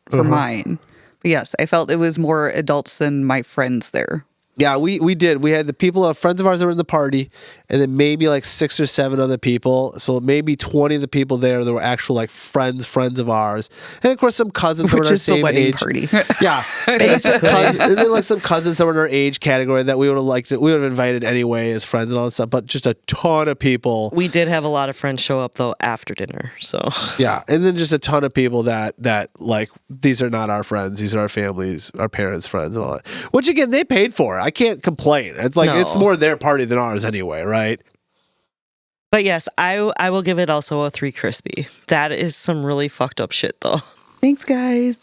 for mine. But yes, I felt it was more adults than my friends there. Yeah, we did. We had the people, friends of ours that were in the party, and then maybe like 6 or 7 other people. So maybe 20 of the people there that were actual like friends of ours. And of course some cousins that were in our same age. Party. Yeah. And then some cousins that were in our age category that we would have liked, we would have invited anyway as friends and all that stuff, but just a ton of people. We did have a lot of friends show up though after dinner. So yeah. And then just a ton of people that like, these are not our friends. These are our families, our parents' friends and all that. Which again, they paid for. I can't complain. It's like it's more their party than ours anyway, right? But yes, I will give it also a 3 crispy. That is some really fucked up shit though. Thanks, guys.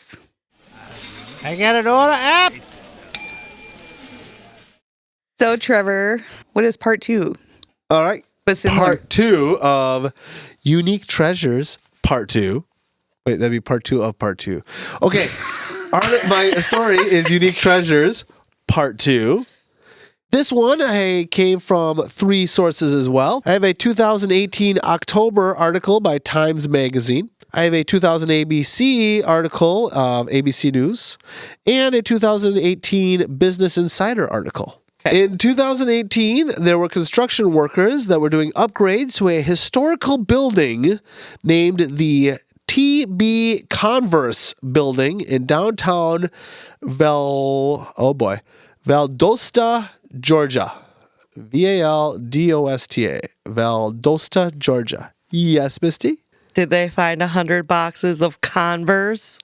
I got an order app. So, Trevor, what is part 2? All right. But similar. Part 2 of Unique Treasures, part 2. Wait, that'd be part 2 of part 2. Okay. My story is Unique Treasures, part 2. This one I came from 3 sources as well. I have a 2018 October article by Times Magazine. I have a 2000 ABC article of ABC News and a 2018 Business Insider article. Okay. In 2018, there were construction workers that were doing upgrades to a historical building named the TB Converse building in downtown Valdosta, Georgia. Valdosta, Valdosta, Georgia. Yes, Misty? Did they find 100 boxes of Converse?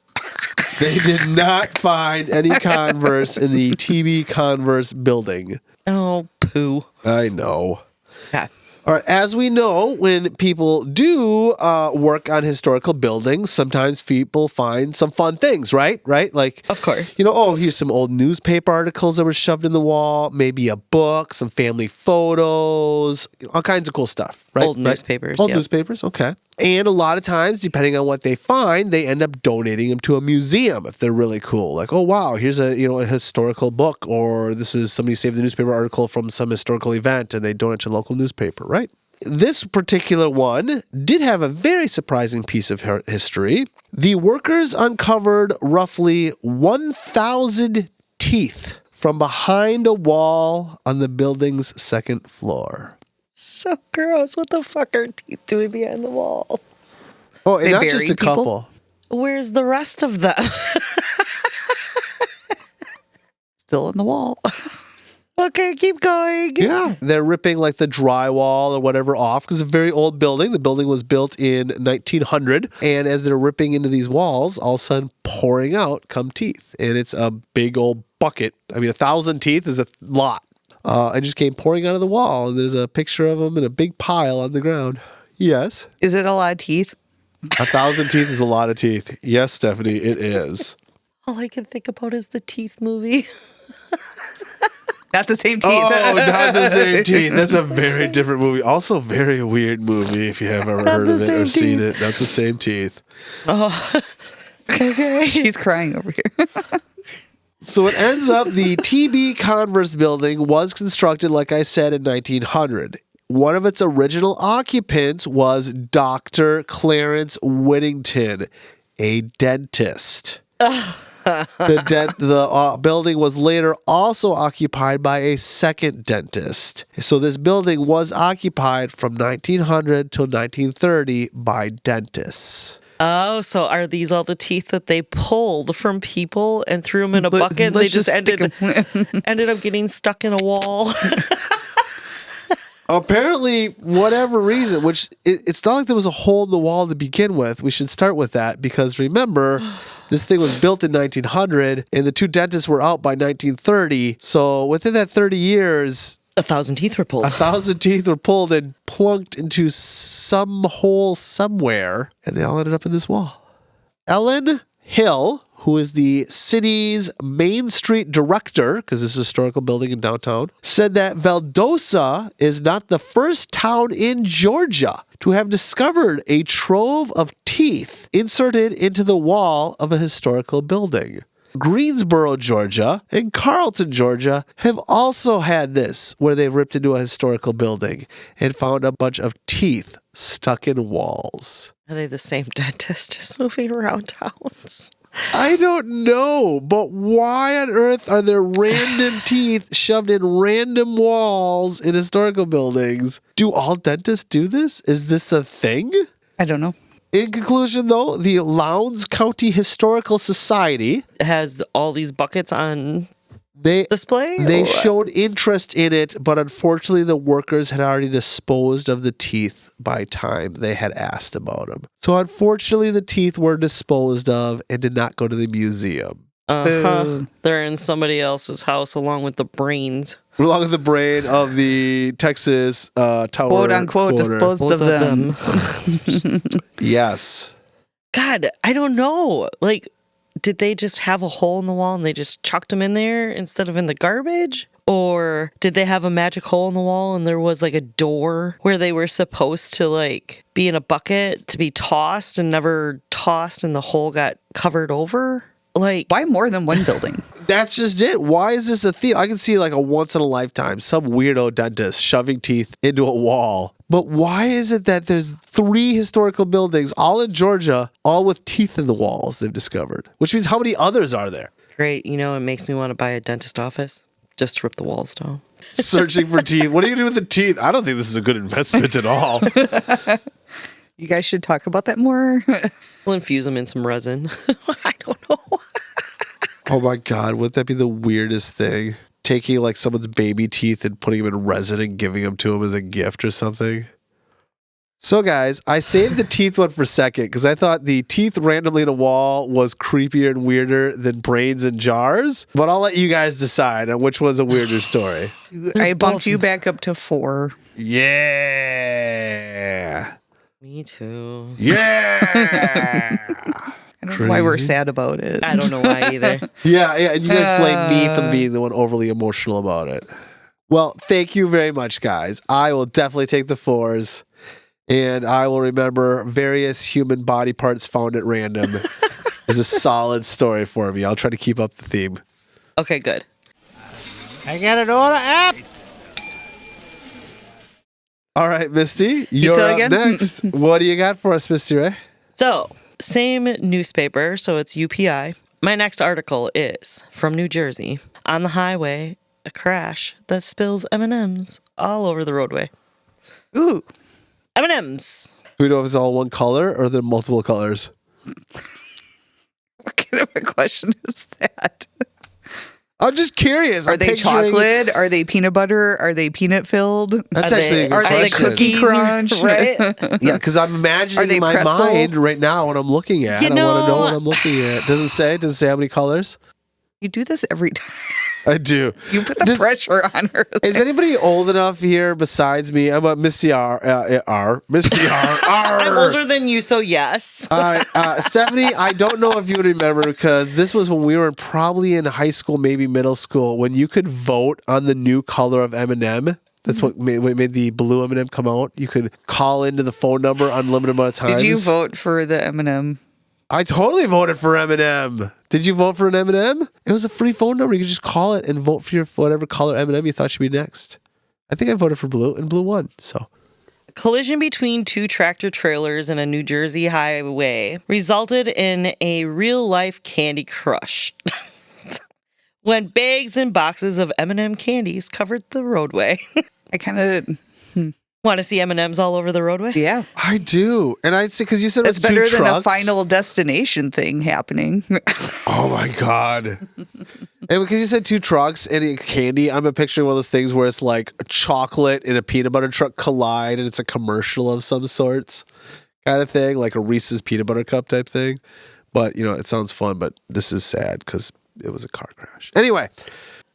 They did not find any Converse in the TB Converse building. Oh, poo. I know. Okay. All right, as we know, when people do work on historical buildings, sometimes people find some fun things, right? Like, of course. Here's some old newspaper articles that were shoved in the wall, maybe a book, some family photos, all kinds of cool stuff, right? Old newspapers. Old newspapers, okay. And a lot of times, depending on what they find, they end up donating them to a museum if they're really cool. Like, oh, wow, here's a historical book, or this is somebody saved the newspaper article from some historical event and they donate to a local newspaper, right? This particular one did have a very surprising piece of history. The workers uncovered roughly 1,000 teeth from behind a wall on the building's second floor. So gross. What the fuck are teeth doing behind the wall? Oh, and They not just a buried people? couple. Where's the rest of them? Still in the wall. Okay, keep going. Yeah. They're ripping like the drywall or whatever off because it's a very old building. The building was built in 1900. And as they're ripping into these walls, all of a sudden pouring out come teeth. And it's a big old bucket. I mean, 1,000 teeth is a lot. and just came pouring out of the wall. And there's a picture of him in a big pile on the ground. Yes. Is it a lot of teeth? 1,000 teeth is a lot of teeth. Yes, Stephanie, it is. All I can think about is the Teeth movie. Not the same teeth. Oh, not the same teeth. That's a very different movie. Also, very weird movie if you have ever heard of it or seen it. Not the same teeth. Oh, okay. She's crying over here. So it ends up the TB Converse building was constructed, like I said, in 1900. One of its original occupants was Dr. Clarence Whittington, a dentist. The building was later also occupied by a second dentist. So this building was occupied from 1900 till 1930 by dentists. Oh, so are these all the teeth that they pulled from people and threw them in a bucket? And they just ended up getting stuck in a wall. Apparently, whatever reason, which it's not like there was a hole in the wall to begin with. We should start with that because remember, this thing was built in 1900 and the two dentists were out by 1930. So within that 30 years, 1,000 teeth were pulled. 1,000 teeth were pulled and plunked into some hole somewhere, and they all ended up in this wall. Ellen Hill, who is the city's Main Street director, because this is a historical building in downtown, said that Valdosta is not the first town in Georgia to have discovered a trove of teeth inserted into the wall of a historical building. Greensboro, Georgia, and Carlton, Georgia have also had this, where they ripped into a historical building and found a bunch of teeth stuck in walls. Are they the same dentist just moving around towns? I don't know, but why on earth are there random teeth shoved in random walls in historical buildings? Do all dentists do this? Is this a thing? I don't know. In conclusion, though, the Lowndes County Historical Society Has all these buckets on display? They or- showed interest in it, but unfortunately the workers had already disposed of the teeth by time they had asked about them. So unfortunately the teeth were disposed of and did not go to the museum. Boo. They're in somebody else's house along with the brains. Along with the brain of the Texas Tower. Quote unquote, quarter. disposed Both of them. Yes. God, I don't know. Like, did they just have a hole in the wall and they just chucked them in there instead of in the garbage? Or did they have a magic hole in the wall and there was like a door where they were supposed to like be in a bucket to be tossed and never tossed and the hole got covered over? Like, Why more than one building? That's just it. Why is this a theme? I can see like a once in a lifetime, some weirdo dentist shoving teeth into a wall. But why is it that there's 3 historical buildings, all in Georgia, all with teeth in the walls they've discovered? Which means how many others are there? great. You know, it makes me want to buy a dentist office just to rip the walls down. Searching for teeth. What are you going to do with the teeth? I don't think this is a good investment at all. You guys should talk about that more. We'll infuse them in some resin. I don't know. Oh my God. Wouldn't that be the weirdest thing? Taking like someone's baby teeth and putting them in resin and giving them to them as a gift or something. So guys, I saved the teeth one for second because I thought the teeth randomly in a wall was creepier and weirder than brains in jars. But I'll let you guys decide on which one's a weirder story. I bumped you back up to 4. Yeah. Me too. Yeah. I don't know why we're Crazy. sad about it. I don't know why either. Yeah, and you guys blame me for being the one overly emotional about it. Well, thank you very much, guys. I will definitely take the 4s, and I will remember various human body parts found at random is a solid story for me. I'll try to keep up the theme. Okay, good. I got an order app. All right, Misty, you're up again? next. What do you got for us, Misty Ray? So, same newspaper, so it's UPI. My next article is from New Jersey. On the highway, a crash that spills M&Ms all over the roadway. Ooh. M&Ms. Do we know if it's all one color or there are multiple colors? What kind of a question is that? I'm just curious. Are I'm they picturing- chocolate? Are they peanut butter? Are they peanut filled? That's Are actually they- a good Are they question. cookie crunch? Right? Yeah, because I'm imagining Are they in my pretzel? mind right now what I'm looking at. You I want to know know- what I'm looking at. Does it say? Does it say how many colors? You do this every time. I do. You put the pressure on her. Is anybody old enough here besides me? I'm a Misty Misty I'm older than you, so yes. All right, Stephanie, I don't know if you would remember because this was when we were probably in high school, maybe middle school, when you could vote on the new color of M&M. That's what made the blue M&M come out. You could call into the phone number unlimited amount of times. Did you vote for the M&M? I totally voted for M&M. Did you vote for an M&M? It was a free phone number. You could just call it and vote for your whatever color M&M you thought should be next. I think I voted for blue, and blue won. So, Collision between two tractor trailers in a New Jersey highway resulted in a real-life candy crush when bags and boxes of M&M candies covered the roadway. I kind of... Want to see M&Ms all over the roadway? Yeah. I do. And I'd say, because you said it was It's two better than trucks. a final destination thing happening. Oh my God. And because you said two trucks and candy, I'm picturing one of those things where it's like a chocolate and a peanut butter truck collide and it's a commercial of some sorts kind of thing, like a Reese's peanut butter cup type thing. But, it sounds fun, but this is sad because it was a car crash. Anyway.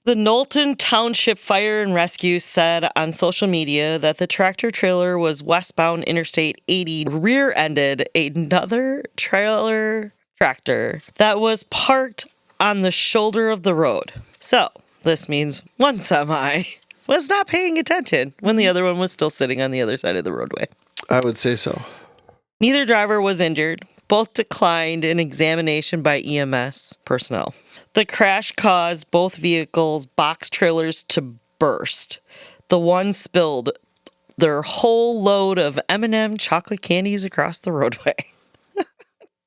The Knowlton Township Fire and Rescue said on social media that the tractor trailer was westbound Interstate 80, rear-ended another trailer tractor that was parked on the shoulder of the road. So, this means one semi was not paying attention when the other one was still sitting on the other side of the roadway. I would say so. Neither driver was injured. Both declined an examination by EMS personnel. The crash caused both vehicles' box trailers to burst. The one spilled their whole load of M&M chocolate candies across the roadway.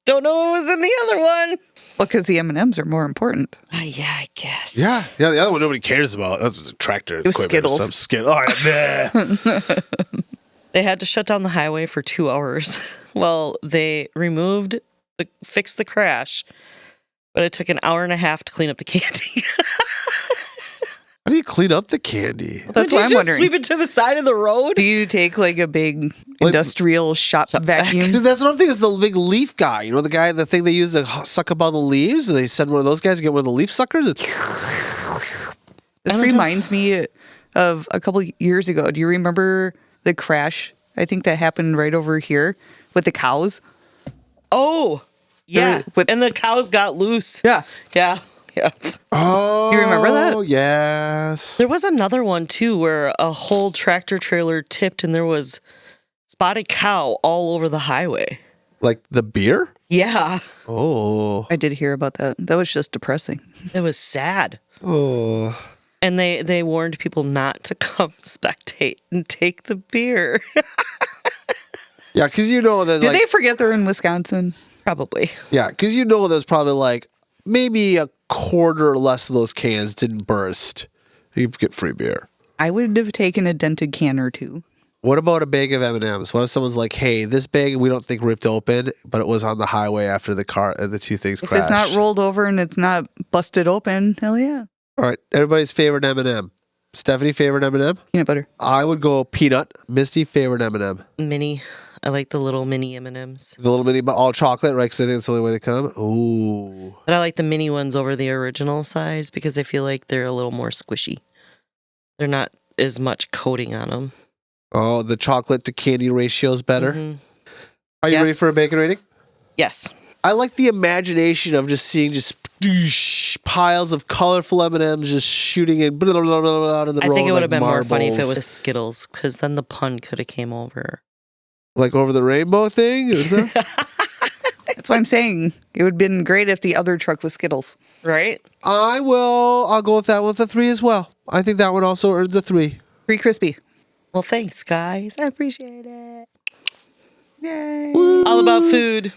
Don't know what was in the other one. Well, because the M&Ms are more important. Yeah, I guess. Yeah, the other one nobody cares about. That was a tractor. It was Skittles. They had to shut down the highway for 2 hours while they fixed the crash, but it took an hour and a half to clean up the candy. How do you clean up the candy? That's what I'm wondering. Sweep it to the side of the road? Do you take like a big industrial shop vacuum? Dude, that's what I'm thinking. It's the big leaf guy. The thing they use to suck up all the leaves, and they send one of those guys to get one of the leaf suckers. And This reminds me of a couple years ago. Do you remember the crash? I think that happened right over here with the cows. Oh, yeah. And the cows got loose. Yeah. Yeah. Yeah. Oh, you remember that? Yes. There was another one too where a whole tractor trailer tipped and there was spotted cow all over the highway. Like the beer? Yeah. Oh. I did hear about that. That was just depressing. It was sad. Oh. And they warned people not to come spectate and take the beer. Yeah, because that. Did they forget they're in Wisconsin? Probably. Yeah, because there's probably like maybe a quarter or less of those cans didn't burst. You get free beer. I would have taken a dented can or two. What about a bag of M&Ms? What if someone's like, "Hey, this bag we don't think ripped open, but it was on the highway after the two things If crashed." it's not rolled over and it's not busted open, hell yeah. All right, everybody's favorite M&M. Stephanie, favorite M&M? Peanut butter. I would go peanut. Misty, favorite M&M. Mini. I like the little mini M&Ms. The little mini, but all chocolate, right? Because I think that's the only way they come. Ooh. But I like the mini ones over the original size because I feel like they're a little more squishy. They're not as much coating on them. Oh, the chocolate to candy ratio is better. Mm-hmm. Are you ready for a bacon rating? Yes. I like the imagination of just seeing piles of colorful M&Ms just shooting in blah, blah, blah, blah, out in the road. I think it would have like been more funny if it marbles. was Skittles because then the pun could have came over. Like over the rainbow thing? Is that? That's what I'm saying. It would have been great if the other truck was Skittles. Right? I'll go with that with a 3 as well. I think that one also earns a 3. Free crispy. Well, thanks, guys. I appreciate it. Yay. All about food.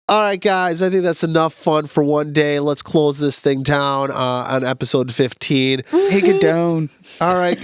All right, guys, I think that's enough fun for one day. Let's close this thing down on episode 15. Take it down. All right,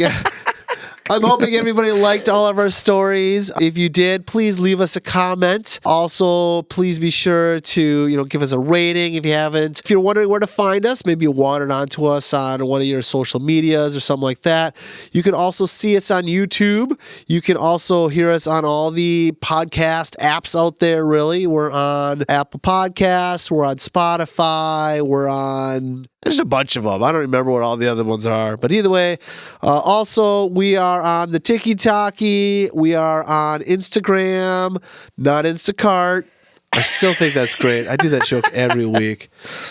I'm hoping everybody liked all of our stories. If you did, please leave us a comment. Also, please be sure to, give us a rating if you haven't. If you're wondering where to find us, maybe you wandered onto us on one of your social medias or something like that. You can also see us on YouTube. You can also hear us on all the podcast apps out there, really. We're on Apple Podcasts. We're on Spotify. We're on... There's a bunch of them. I don't remember what all the other ones are. But either way, also, we are on the Tiki-Taki. We are on Instagram, not Instacart. I still think that's great. I do that joke every week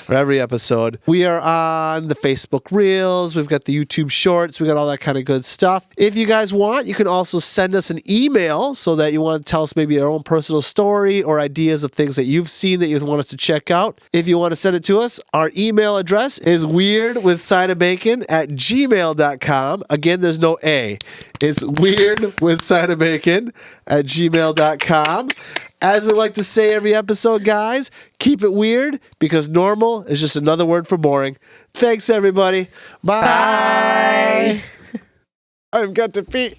or every episode. We are on the Facebook Reels. We've got the YouTube Shorts. We got all that kind of good stuff. If you guys want, you can also send us an email so that you want to tell us maybe your own personal story or ideas of things that you've seen that you want us to check out. If you want to send it to us, our email address is weirdwithsidebacon@gmail.com. Again, there's no A. It's weirdwithsidebacon@gmail.com. As we like to say every episode, guys, keep it weird because normal is just another word for boring. Thanks, everybody. Bye. I've got to pee.